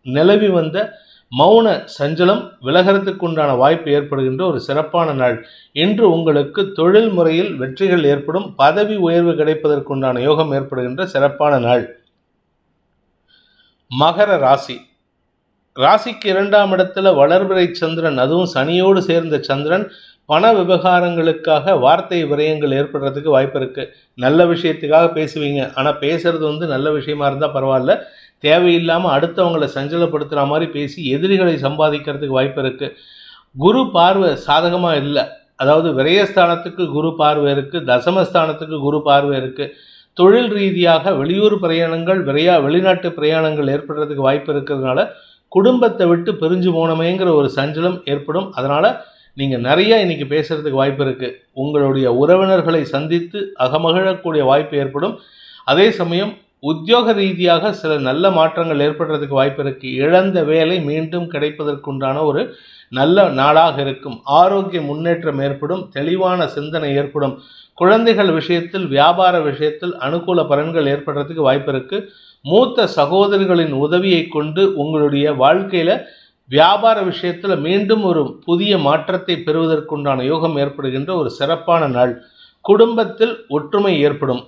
நிலவி வந்த மௌன சஞ்சலம் விலகிறதுக்குண்டான வாய்ப்பு ஏற்படுகின்ற ஒரு சிறப்பான நாள். இன்று உங்களுக்கு தொழில் முறையில் வெற்றிகள் ஏற்படும். பதவி உயர்வு கிடைப்பதற்குண்டான யோகம் ஏற்படுகின்ற சிறப்பான நாள். மகர ராசிக்கு 2ஆம் இடத்துல வளர்பிறை சந்திரன், அதுவும் சனியோடு சேர்ந்த சந்திரன் பண விவகாரங்களுக்காக வார்த்தை விரயங்கள் ஏற்படுறதுக்கு வாய்ப்பு இருக்குது. நல்ல விஷயத்துக்காக பேசுவீங்க, ஆனால் பேசுறது நல்ல விஷயமா இருந்தால் பரவாயில்ல, தேவையில்லாமல் அடுத்தவங்களை சஞ்சலப்படுத்துகிற மாதிரி பேசி எதிரிகளை சம்பாதிக்கிறதுக்கு வாய்ப்பு இருக்குது. குரு பார்வை சாதகமாக இல்லை. அதாவது விரயஸ்தானத்துக்கு குரு பார்வை இருக்குது, தசமஸ்தானத்துக்கு குரு பார்வை இருக்குது. தொழில் ரீதியாக வெளியூர் பிரயாணங்கள், வெளிநாட்டு பிரயாணங்கள் ஏற்படுறதுக்கு வாய்ப்பு இருக்கிறதுனால குடும்பத்தை விட்டு பிரிஞ்சு போனமேங்கிற ஒரு சஞ்சலம் ஏற்படும். அதனால் நீங்கள் நிறையா இன்றைக்கி பேசுகிறதுக்கு வாய்ப்பு இருக்குது. உங்களுடைய உறவினர்களை சந்தித்து அகமகிழக்கூடிய வாய்ப்பு ஏற்படும். அதே சமயம் உத்தியோக ரீதியாக சில நல்ல மாற்றங்கள் ஏற்படுறதுக்கு வாய்ப்பு இருக்குது. இழந்த வேலை மீண்டும் கிடைப்பதற்குண்டான ஒரு நல்ல நாளாக இருக்கும். ஆரோக்கிய முன்னேற்றம் ஏற்படும். தெளிவான சிந்தனை ஏற்படும். குழந்தைகள் விஷயத்தில், வியாபார விஷயத்தில் அனுகூல பலன்கள் ஏற்படுறதுக்கு வாய்ப்பு இருக்குது. மூத்த சகோதரிகளின் உதவியை கொண்டு உங்களுடைய வாழ்க்கையில் வியாபார விஷயத்தில் மீண்டும் ஒரு புதிய மாற்றத்தை பெறுவதற்குண்டான யோகம் ஏற்படுகின்ற ஒரு சிறப்பான நாள். குடும்பத்தில் ஒற்றுமை ஏற்படும்.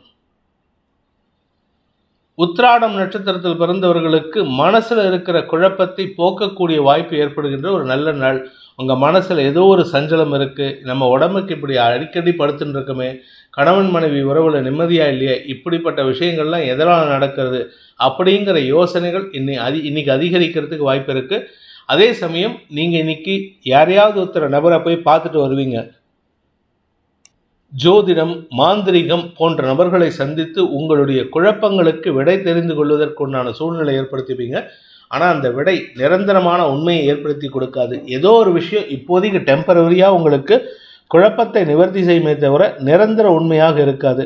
உத்திராடம் நட்சத்திரத்தில் பிறந்தவர்களுக்கு மனசில் இருக்கிற குழப்பத்தை போக்கக்கூடிய வாய்ப்பு ஏற்படுகின்ற ஒரு நல்ல நாள். உங்கள் மனசில் ஏதோ ஒரு சஞ்சலம் இருக்குது, நம்ம உடம்புக்கு இப்படி அடிக்கடி படுத்துன்னு இருக்கமே, கணவன் மனைவி உறவில் நிம்மதியாக இல்லையே, இப்படிப்பட்ட விஷயங்கள்லாம் எதனால் நடக்கிறது அப்படிங்கிற யோசனைகள் இன்னைக்கு அதிகரிக்கிறதுக்கு வாய்ப்பு இருக்குது. அதே சமயம் நீங்கள் இன்னைக்கு யாரையாவது ஒருத்தர நபரை போய் பார்த்துட்டு வருவீங்க. ஜோதிடம், மாந்திரிகம் போன்ற நபர்களை சந்தித்து உங்களுடைய குழப்பங்களுக்கு விடை தெரிந்து கொள்வதற்குண்டான சூழ்நிலை ஏற்படுத்திப்பீங்க. ஆனால் அந்த விடை நிரந்தரமான உண்மையை ஏற்படுத்தி கொடுக்காது. ஏதோ ஒரு விஷயம் இப்போதைக்கு டெம்பரவரியாக உங்களுக்கு குழப்பத்தை நிவர்த்தி செய்யுமே தவிர நிரந்தர உண்மையாக இருக்காது.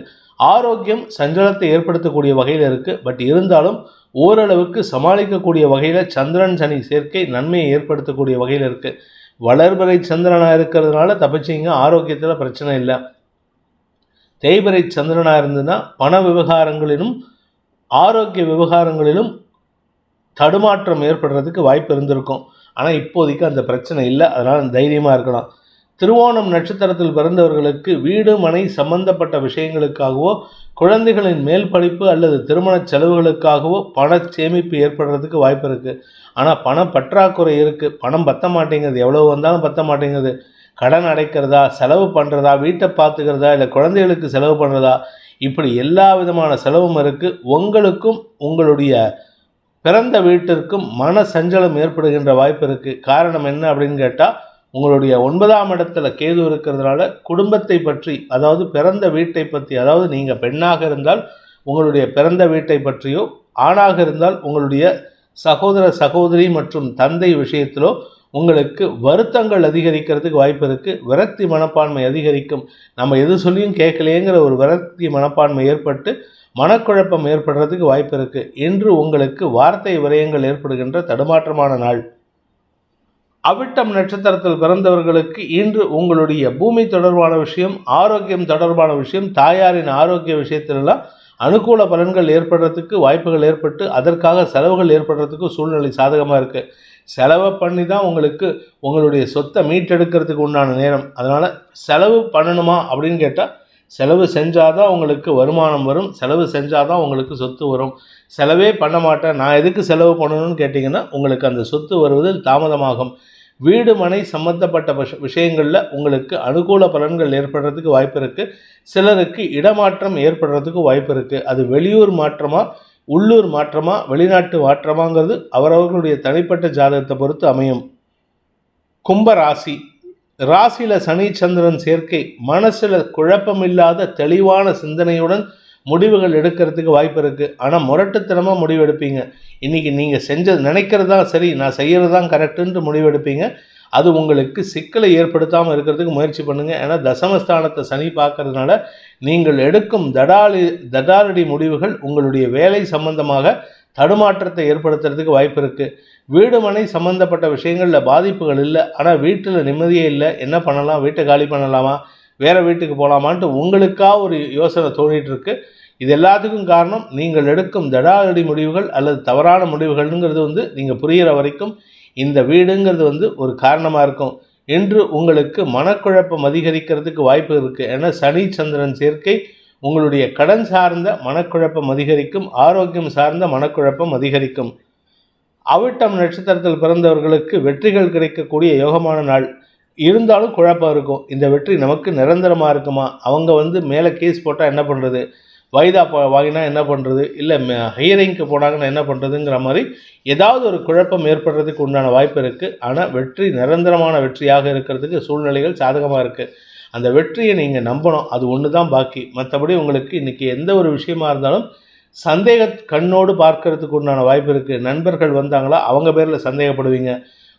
ஆரோக்கியம் சஞ்சலத்தை ஏற்படுத்தக்கூடிய வகையில் இருக்குது. பட் இருந்தாலும் ஓரளவுக்கு சமாளிக்கக்கூடிய வகையில் சந்திரன் சனி சேர்க்கை நன்மையை ஏற்படுத்தக்கூடிய வகையில் இருக்குது. வளர்பிறை சந்திரனாக இருக்கிறதுனால தப்பிச்சிங்க, ஆரோக்கியத்தில் பிரச்சனை இல்லை. தேய்பிறை சந்திரனாக இருந்ததுன்னா பண விவகாரங்களிலும் ஆரோக்கிய விவகாரங்களிலும் தடுமாற்றம் ஏற்படுறதுக்கு வாய்ப்பு இருந்திருக்கும். ஆனால் இப்போதைக்கு அந்த பிரச்சனை இல்லை, அதனால் தைரியமாக இருக்கலாம். திருவோணம் நட்சத்திரத்தில் பிறந்தவர்களுக்கு வீடு மனை சம்பந்தப்பட்ட விஷயங்களுக்காகவோ குழந்தைகளின் மேல் படிப்பு அல்லது திருமண செலவுகளுக்காகவோ பண சேமிப்பு ஏற்படுறதுக்கு வாய்ப்பு இருக்குது. ஆனால் பண பற்றாக்குறை இருக்குது, பணம் பற்ற மாட்டேங்குது, எவ்வளோ வந்தாலும் பற்ற மாட்டேங்குது. கடன் அடைக்கிறதா, செலவு பண்ணுறதா, வீட்டை பார்த்துக்கிறதா, இல்லை குழந்தைகளுக்கு செலவு பண்ணுறதா, இப்படி எல்லா விதமான செலவும் இருக்குது. உங்களுக்கும் உங்களுடைய பிறந்த வீட்டிற்கும் மன சஞ்சலம் ஏற்படுகின்ற வாய்ப்பு இருக்குது. காரணம் என்ன அப்படின்னு கேட்டால், உங்களுடைய 9ஆம் இடத்துல கேது இருக்கிறதுனால குடும்பத்தை பற்றி, அதாவது பிறந்த வீட்டை பற்றி, அதாவது நீங்கள் பெண்ணாக இருந்தால் உங்களுடைய பிறந்த வீட்டை பற்றியோ, ஆணாக இருந்தால் உங்களுடைய சகோதர சகோதரி மற்றும் தந்தை விஷயத்திலோ உங்களுக்கு வருத்தங்கள் அதிகரிக்கிறதுக்கு வாய்ப்பு இருக்குது. விரக்தி மனப்பான்மை அதிகரிக்கும். நம்ம எது சொல்லியும் கேட்கலையேங்கிற ஒரு விரக்தி மனப்பான்மை ஏற்பட்டு மனக்குழப்பம் ஏற்படுறதுக்கு வாய்ப்பு இருக்குது. இன்று உங்களுக்கு வார்த்தை விரயங்கள் ஏற்படுகின்ற தடுமாற்றமான நாள். அவிட்டம் நட்சத்திரத்தில் பிறந்தவர்களுக்கு இன்று உங்களுடைய பூமி தொடர்பான விஷயம், ஆரோக்கியம் தொடர்பான விஷயம், தாயாரின் ஆரோக்கிய விஷயத்திலெல்லாம் அனுகூல பலன்கள் ஏற்படுறதுக்கு வாய்ப்புகள் ஏற்பட்டு அதற்காக செலவுகள் ஏற்படுறதுக்கு சூழ்நிலை சாதகமாக இருக்குது. செலவை பண்ணி தான் உங்களுக்கு உங்களுடைய சொத்தை மீட்டெடுக்கிறதுக்கு உண்டான நேரம். அதனால் செலவு பண்ணணுமா அப்படின்னு கேட்டால், செலவு செஞ்சால் தான் உங்களுக்கு வருமானம் வரும், செலவு செஞ்சால் தான் உங்களுக்கு சொத்து வரும். செலவே பண்ண மாட்டேன், நான் எதுக்கு செலவு பண்ணணும்னு கேட்டிங்கன்னா உங்களுக்கு அந்த சொத்து வருவதில் தாமதமாகும். வீடு மனை சம்பந்தப்பட்ட விஷயங்களில் உங்களுக்கு அனுகூல பலன்கள் ஏற்படுறதுக்கு வாய்ப்பு இருக்குது. சிலருக்கு இடமாற்றம் ஏற்படுறதுக்கு வாய்ப்பு இருக்குது. அது வெளியூர் மாற்றமா, உள்ளூர் மாற்றமா, வெளிநாட்டு மாற்றமாங்கிறது அவரவர்களுடைய தனிப்பட்ட ஜாதகத்தை பொறுத்து அமையும். கும்ப ராசி, ராசியில் சனி சந்திரன் சேர்க்கை மனசில் குழப்பமில்லாத தெளிவான சிந்தனையுடன் முடிவுகள் எடுக்கிறதுக்கு வாய்ப்பு இருக்குது. ஆனால் முரட்டுத்தனமாக முடிவு எடுப்பீங்க. இன்றைக்கி நீங்கள் நினைக்கிறது தான் சரி, நான் செய்கிறது தான் கரெக்டுன்ட்டு முடிவெடுப்பீங்க. அது உங்களுக்கு சிக்கலை ஏற்படுத்தாமல் இருக்கிறதுக்கு முயற்சி பண்ணுங்கள். ஏன்னா தசமஸ்தானத்தை சனி பார்க்கறதுனால நீங்கள் எடுக்கும் தடாலடி முடிவுகள் உங்களுடைய வேலை சம்பந்தமாக தடுமாற்றத்தை ஏற்படுத்துறதுக்கு வாய்ப்பு இருக்குது. வீடு மனை சம்மந்தப்பட்ட விஷயங்களில் பாதிப்புகள் இல்லை, ஆனால் வீட்டில் நிம்மதியே இல்லை. என்ன பண்ணலாம், வீட்டை காலி பண்ணலாமா, வேறு வீட்டுக்கு போகலாமான்ட்டு உங்களுக்காக ஒரு யோசனை தோணிகிட்டு இருக்கு. இது எல்லாத்துக்கும் காரணம் நீங்கள் எடுக்கும் தடாலடி முடிவுகள் அல்லது தவறான முடிவுகள்ங்கிறது நீங்கள் புரிகிற வரைக்கும் இந்த வீடுங்கிறது ஒரு காரணமாக இருக்கும். இன்று உங்களுக்கு மனக்குழப்பம் அதிகரிக்கிறதுக்கு வாய்ப்பு இருக்குது. ஏன்னா சனி சந்திரன் சேர்க்கை உங்களுடைய கடன் சார்ந்த மனக்குழப்பம் அதிகரிக்கும், ஆரோக்கியம் சார்ந்த மனக்குழப்பம் அதிகரிக்கும். அவிட்டம் நட்சத்திரத்தில் பிறந்தவர்களுக்கு வெற்றிகள் கிடைக்கக்கூடிய யோகமான நாள். இருந்தாலும் குழப்பம் இருக்கும், இந்த வெற்றி நமக்கு நிரந்தரமாக இருக்குமா, அவங்க மேலே கேஸ் போட்டால் என்ன பண்ணுறது, வைதா வாங்கினா என்ன பண்ணுறது, இல்லை ஹையரிங்க்கு போனாங்கன்னா என்ன பண்ணுறதுங்கிற மாதிரி ஏதாவது ஒரு குழப்பம் ஏற்படுறதுக்கு உண்டான வாய்ப்பு இருக்குது. ஆனால் வெற்றி நிரந்தரமான வெற்றியாக இருக்கிறதுக்கு சூழ்நிலைகள் சாதகமாக இருக்குது. அந்த வெற்றியை நீங்கள் நம்பணும், அது ஒன்று தான் பாக்கி. மற்றபடி உங்களுக்கு இன்றைக்கி எந்த ஒரு விஷயமா இருந்தாலும் சந்தேக கண்ணோடு பார்க்கறதுக்கு உண்டான வாய்ப்பு இருக்குது. நண்பர்கள் வந்தாங்களா அவங்க பேரில் சந்தேகப்படுவீங்க,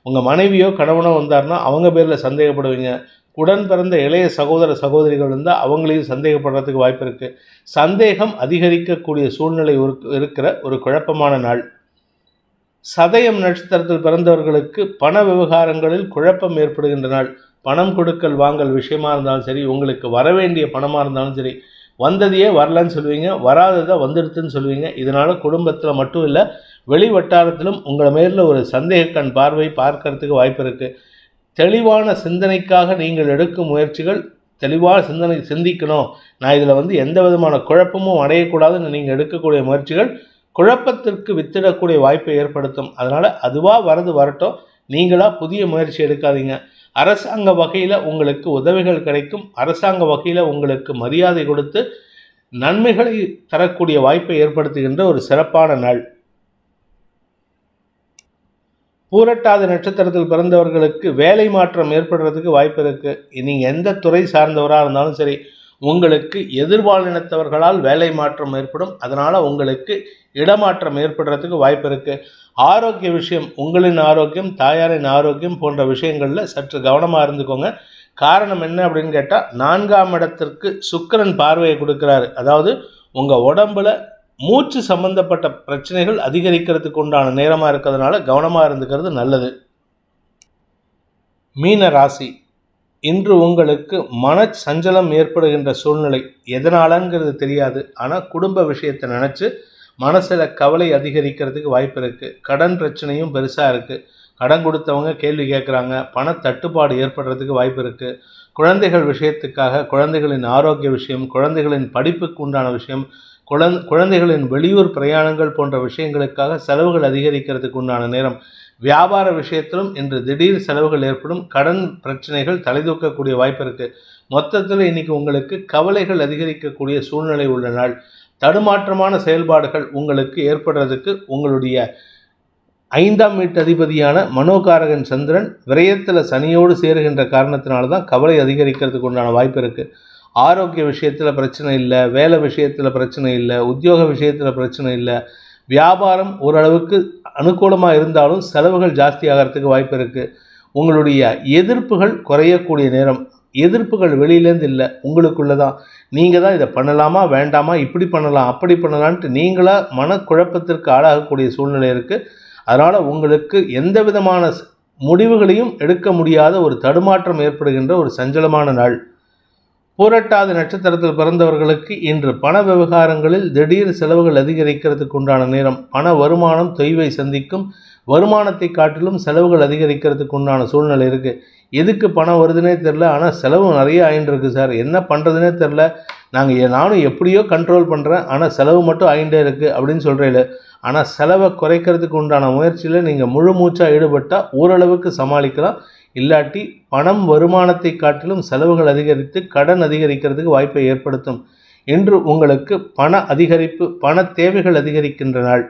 உங்கள் மனைவியோ கணவனோ வந்தார்னா அவங்க பேரில் சந்தேகப்படுவீங்க, உடன் பிறந்த இளைய சகோதர சகோதரிகள் இருந்தால் அவங்களையும் சந்தேகப்படுறதுக்கு வாய்ப்பு இருக்குது. சந்தேகம் அதிகரிக்கக்கூடிய சூழ்நிலை இருக்கிற ஒரு குழப்பமான நாள். சதயம் நட்சத்திரத்தில் பிறந்தவர்களுக்கு பண விவகாரங்களில் குழப்பம் ஏற்படுகின்ற நாள். பணம் கொடுக்கல் வாங்கல் விஷயமா இருந்தாலும் சரி, உங்களுக்கு வரவேண்டிய பணமாக இருந்தாலும் சரி, வந்ததையே வரலன்னு சொல்லுவீங்க, வராததை வந்துடுதுன்னு சொல்லுவீங்க. இதனால் குடும்பத்தில் மட்டும் இல்லை, வெளி வட்டாரத்திலும் உங்களை மேலில் ஒரு சந்தேக கண் பார்வை பார்க்கறதுக்கு வாய்ப்பு இருக்குது. தெளிவான சிந்தனைக்காக நீங்கள் எடுக்கும் முயற்சிகள், தெளிவான சிந்திக்கணும், நான் இதில் எந்த விதமான குழப்பமும் அடையக்கூடாதுன்னு நீங்கள் எடுக்கக்கூடிய முயற்சிகள் குழப்பத்திற்கு வித்திடக்கூடிய வாய்ப்பை ஏற்படுத்தும். அதனால் அதுவாக வரட்டும், நீங்களாக புதிய முயற்சி எடுக்காதீங்க. அரசாங்க வகையில் உங்களுக்கு உதவிகள் கிடைக்கும். அரசாங்க வகையில் உங்களுக்கு மரியாதை கொடுத்து நன்மைகளை தரக்கூடிய வாய்ப்பை ஏற்படுத்துகின்ற ஒரு சிறப்பான நாள். பூரட்டாதி நட்சத்திரத்தில் பிறந்தவர்களுக்கு வேலை மாற்றம் ஏற்படுறதுக்கு வாய்ப்பு இருக்குது. நீங்கள் எந்த துறை சார்ந்தவராக இருந்தாலும் சரி, உங்களுக்கு எதிர்பாலினத்தவர்களால் வேலை மாற்றம் ஏற்படும். அதனால் உங்களுக்கு இடமாற்றம் ஏற்படுறதுக்கு வாய்ப்பு இருக்குது. ஆரோக்கிய விஷயம், உங்களின் ஆரோக்கியம், தாயாரின் ஆரோக்கியம் போன்ற விஷயங்களில் சற்று கவனமாக இருந்துக்கோங்க. காரணம் என்ன அப்படின்னு கேட்டால், 4ஆம் இடத்திற்கு சுக்கிரன் பார்வையை கொடுக்குறாரு. அதாவது உங்கள் உடம்பில் மூச்சு சம்பந்தப்பட்ட பிரச்சனைகள் அதிகரிக்கிறதுக்கு உண்டான நேரமாக இருக்கிறதுனால கவனமாக இருந்துக்கிறது நல்லது. மீன ராசி, இன்று உங்களுக்கு மன சஞ்சலம் ஏற்படுகின்ற சூழ்நிலை. எதனாலங்கிறது தெரியாது, ஆனால் குடும்ப விஷயத்தை நினச்சி மனசில் கவலை அதிகரிக்கிறதுக்கு வாய்ப்பு இருக்குது. கடன் பிரச்சனையும் பெருசாக இருக்குது. கடன் கொடுத்தவங்க கேள்வி கேட்குறாங்க. பண தட்டுப்பாடு ஏற்படுறதுக்கு வாய்ப்பு இருக்குது. குழந்தைகள் விஷயத்துக்காக, குழந்தைகளின் ஆரோக்கிய விஷயம், குழந்தைகளின் படிப்புக்கு உண்டான விஷயம், குழந்தைகளின் வெளியூர் பிரயாணங்கள் போன்ற விஷயங்களுக்காக செலவுகள் அதிகரிக்கிறதுக்கு உண்டான நேரம். வியாபார விஷயத்திலும் இன்று திடீர் செலவுகள் ஏற்படும். கடன் பிரச்சனைகள் தலைதூக்கக்கூடிய வாய்ப்பு இருக்குது. மொத்தத்தில் இன்னைக்கு உங்களுக்கு கவலைகள் அதிகரிக்கக்கூடிய சூழ்நிலை உள்ள நாள். தடுமாற்றமான செயல்பாடுகள் உங்களுக்கு ஏற்படுறதுக்கு உங்களுடைய 5ஆம் வீட்டு அதிபதியான மனோகாரகன் சந்திரன் விரயத்தில் சனியோடு சேருகின்ற காரணத்தினால்தான் கவலை அதிகரிக்கிறதுக்கு உண்டான வாய்ப்பு இருக்குது. ஆரோக்கிய விஷயத்தில் பிரச்சனை இல்லை, வேலை விஷயத்தில் பிரச்சனை இல்லை, உத்தியோக விஷயத்தில் பிரச்சனை இல்லை. வியாபாரம் ஓரளவுக்கு அனுகூலமாக இருந்தாலும் செலவுகள் ஜாஸ்தி ஆகிறதுக்கு வாய்ப்பு இருக்குது. உங்களுடைய எதிர்ப்புகள் குறையக்கூடிய நேரம். எதிர்ப்புகள் வெளியிலேருந்து இல்லை, உங்களுக்குள்ளே தான். நீங்கள் தான் இதை பண்ணலாமா வேண்டாமா, இப்படி பண்ணலாம் அப்படி பண்ணலான்ட்டு நீங்களாக மனக்குழப்பத்திற்கு ஆளாகக்கூடிய சூழ்நிலை இருக்குது. அதனால் உங்களுக்கு எந்த விதமான முடிவுகளையும் எடுக்க முடியாத ஒரு தடுமாற்றம் ஏற்படுகின்ற ஒரு சஞ்சலமான நாள். பூரட்டாதி நட்சத்திரத்தில் பிறந்தவர்களுக்கு இன்று பண விவகாரங்களில் திடீர் செலவுகள் அதிகரிக்கிறதுக்கு உண்டான நேரம். பண வருமானம் தொய்வை சந்திக்கும். வருமானத்தை காட்டிலும் செலவுகள் அதிகரிக்கிறதுக்கு உண்டான சூழ்நிலை இருக்குது. எதுக்கு பணம் வருதுன்னே தெரில, ஆனால் செலவு நிறைய ஆயின்னு இருக்குது சார், என்ன பண்ணுறதுனே தெரில, நானும் எப்படியோ கண்ட்ரோல் பண்ணுறேன், ஆனால் செலவு மட்டும் ஆயிண்டே இருக்குது அப்படின்னு சொல்கிறீங்களே. ஆனால் செலவை குறைக்கிறதுக்கு உண்டான முயற்சியில் நீங்கள் முழு மூச்சாக ஈடுபட்டால் ஓரளவுக்கு சமாளிக்கலாம். இல்லாட்டி பணம் வருமானத்தை காட்டிலும் செலவுகள் அதிகரித்து கடன் அதிகரிக்கிறதுக்கு வாய்ப்பை ஏற்படுத்தும். இன்று உங்களுக்கு பண அதிகரிப்பு, பண தேவைகள் அதிகரிக்கின்ற நாள்.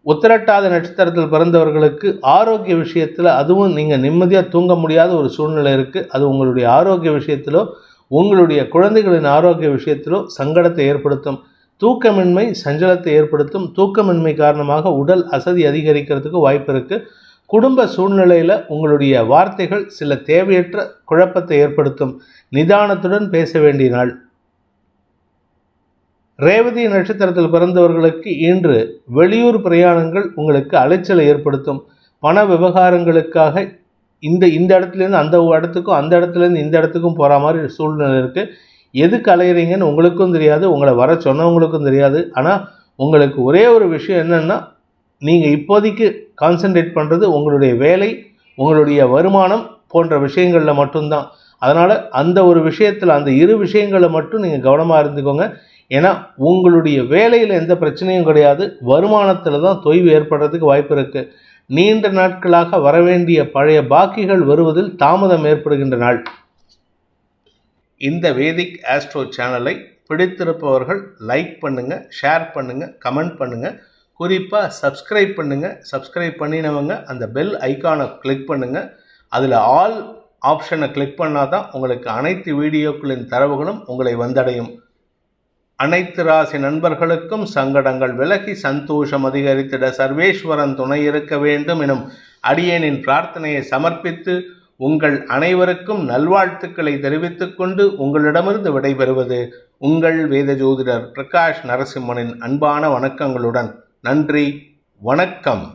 உத்திரட்டாதி நட்சத்திரத்தில் பிறந்தவர்களுக்கு ஆரோக்கிய விஷயத்தில், அதுவும் நீங்கள் நிம்மதியாக தூங்க முடியாத ஒரு சூழ்நிலை இருக்குது. அது உங்களுடைய ஆரோக்கிய விஷயத்திலோ உங்களுடைய குழந்தைகளின் ஆரோக்கிய விஷயத்திலோ சங்கடத்தை ஏற்படுத்தும். தூக்கமின்மை சஞ்சலத்தை ஏற்படுத்தும். தூக்கமின்மை காரணமாக உடல் அசதி அதிகரிக்கிறதுக்கு வாய்ப்பு இருக்குது. குடும்ப சூழ்நிலையில் உங்களுடைய வார்த்தைகள் சில தேவையற்ற குழப்பத்தை ஏற்படுத்தும். நிதானத்துடன் பேச வேண்டிய நாள். ரேவதி நட்சத்திரத்தில் பிறந்தவர்களுக்கு இன்று வெளியூர் பிரயாணங்கள் உங்களுக்கு அலைச்சலை ஏற்படுத்தும். பண விவகாரங்களுக்காக இந்த இடத்துலேருந்து அந்த இடத்துக்கும், அந்த இடத்துலேருந்து இந்த இடத்துக்கும் போகிற மாதிரி சூழ்நிலை இருக்குது. எதுக்கு அலையிறீங்கன்னு உங்களுக்கும் தெரியாது, உங்களை வர சொன்னவங்களுக்கும் தெரியாது. ஆனால் உங்களுக்கு ஒரே ஒரு விஷயம் என்னென்னா, நீங்கள் இப்போதைக்கு கான்சன்ட்ரேட் பண்ணுறது உங்களுடைய வேலை, உங்களுடைய வருமானம் போன்ற விஷயங்களில் மட்டும்தான். அதனால் அந்த ஒரு விஷயத்தில், அந்த இரு விஷயங்களில் மட்டும் நீங்கள் கவனமாக இருந்துக்கோங்க. ஏன்னா உங்களுடைய வேலையில் எந்த பிரச்சனையும் கிடையாது, வருமானத்தில் தான் தொய்வு ஏற்படுறதுக்கு வாய்ப்பு இருக்குது. நீண்ட நாட்களாக வரவேண்டிய பழைய பாக்கிகள் வருவதில் தாமதம் ஏற்படுகின்ற நாள். இந்த வேதிக் ஆஸ்ட்ரோ சேனலை பிடித்திருப்பவர்கள் லைக் பண்ணுங்கள், ஷேர் பண்ணுங்கள், கமெண்ட் பண்ணுங்கள். குறிப்பாக சப்ஸ்கிரைப் பண்ணுங்கள். சப்ஸ்கிரைப் பண்ணினவங்க அந்த பெல் ஐக்கானை கிளிக் பண்ணுங்கள். அதில் ஆல் ஆப்ஷனை கிளிக் பண்ணால் தான் உங்களுக்கு அனைத்து வீடியோக்களின் தரவுகளும் உங்களை வந்தடையும். அனைத்து ராசி நண்பர்களுக்கும் சங்கடங்கள் விலகி சந்தோஷம் அதிகரித்திட சர்வேஸ்வரன் துணை இருக்க வேண்டும் எனும் அடியேனின் பிரார்த்தனையை சமர்ப்பித்து உங்கள் அனைவருக்கும் நல்வாழ்த்துக்களை தெரிவித்துக் கொண்டு உங்களிடமிருந்து விடைபெறுவது உங்கள் வேத ஜோதிடர் பிரகாஷ் நரசிம்மனின் அன்பான வணக்கங்களுடன். நன்றி, வணக்கம்.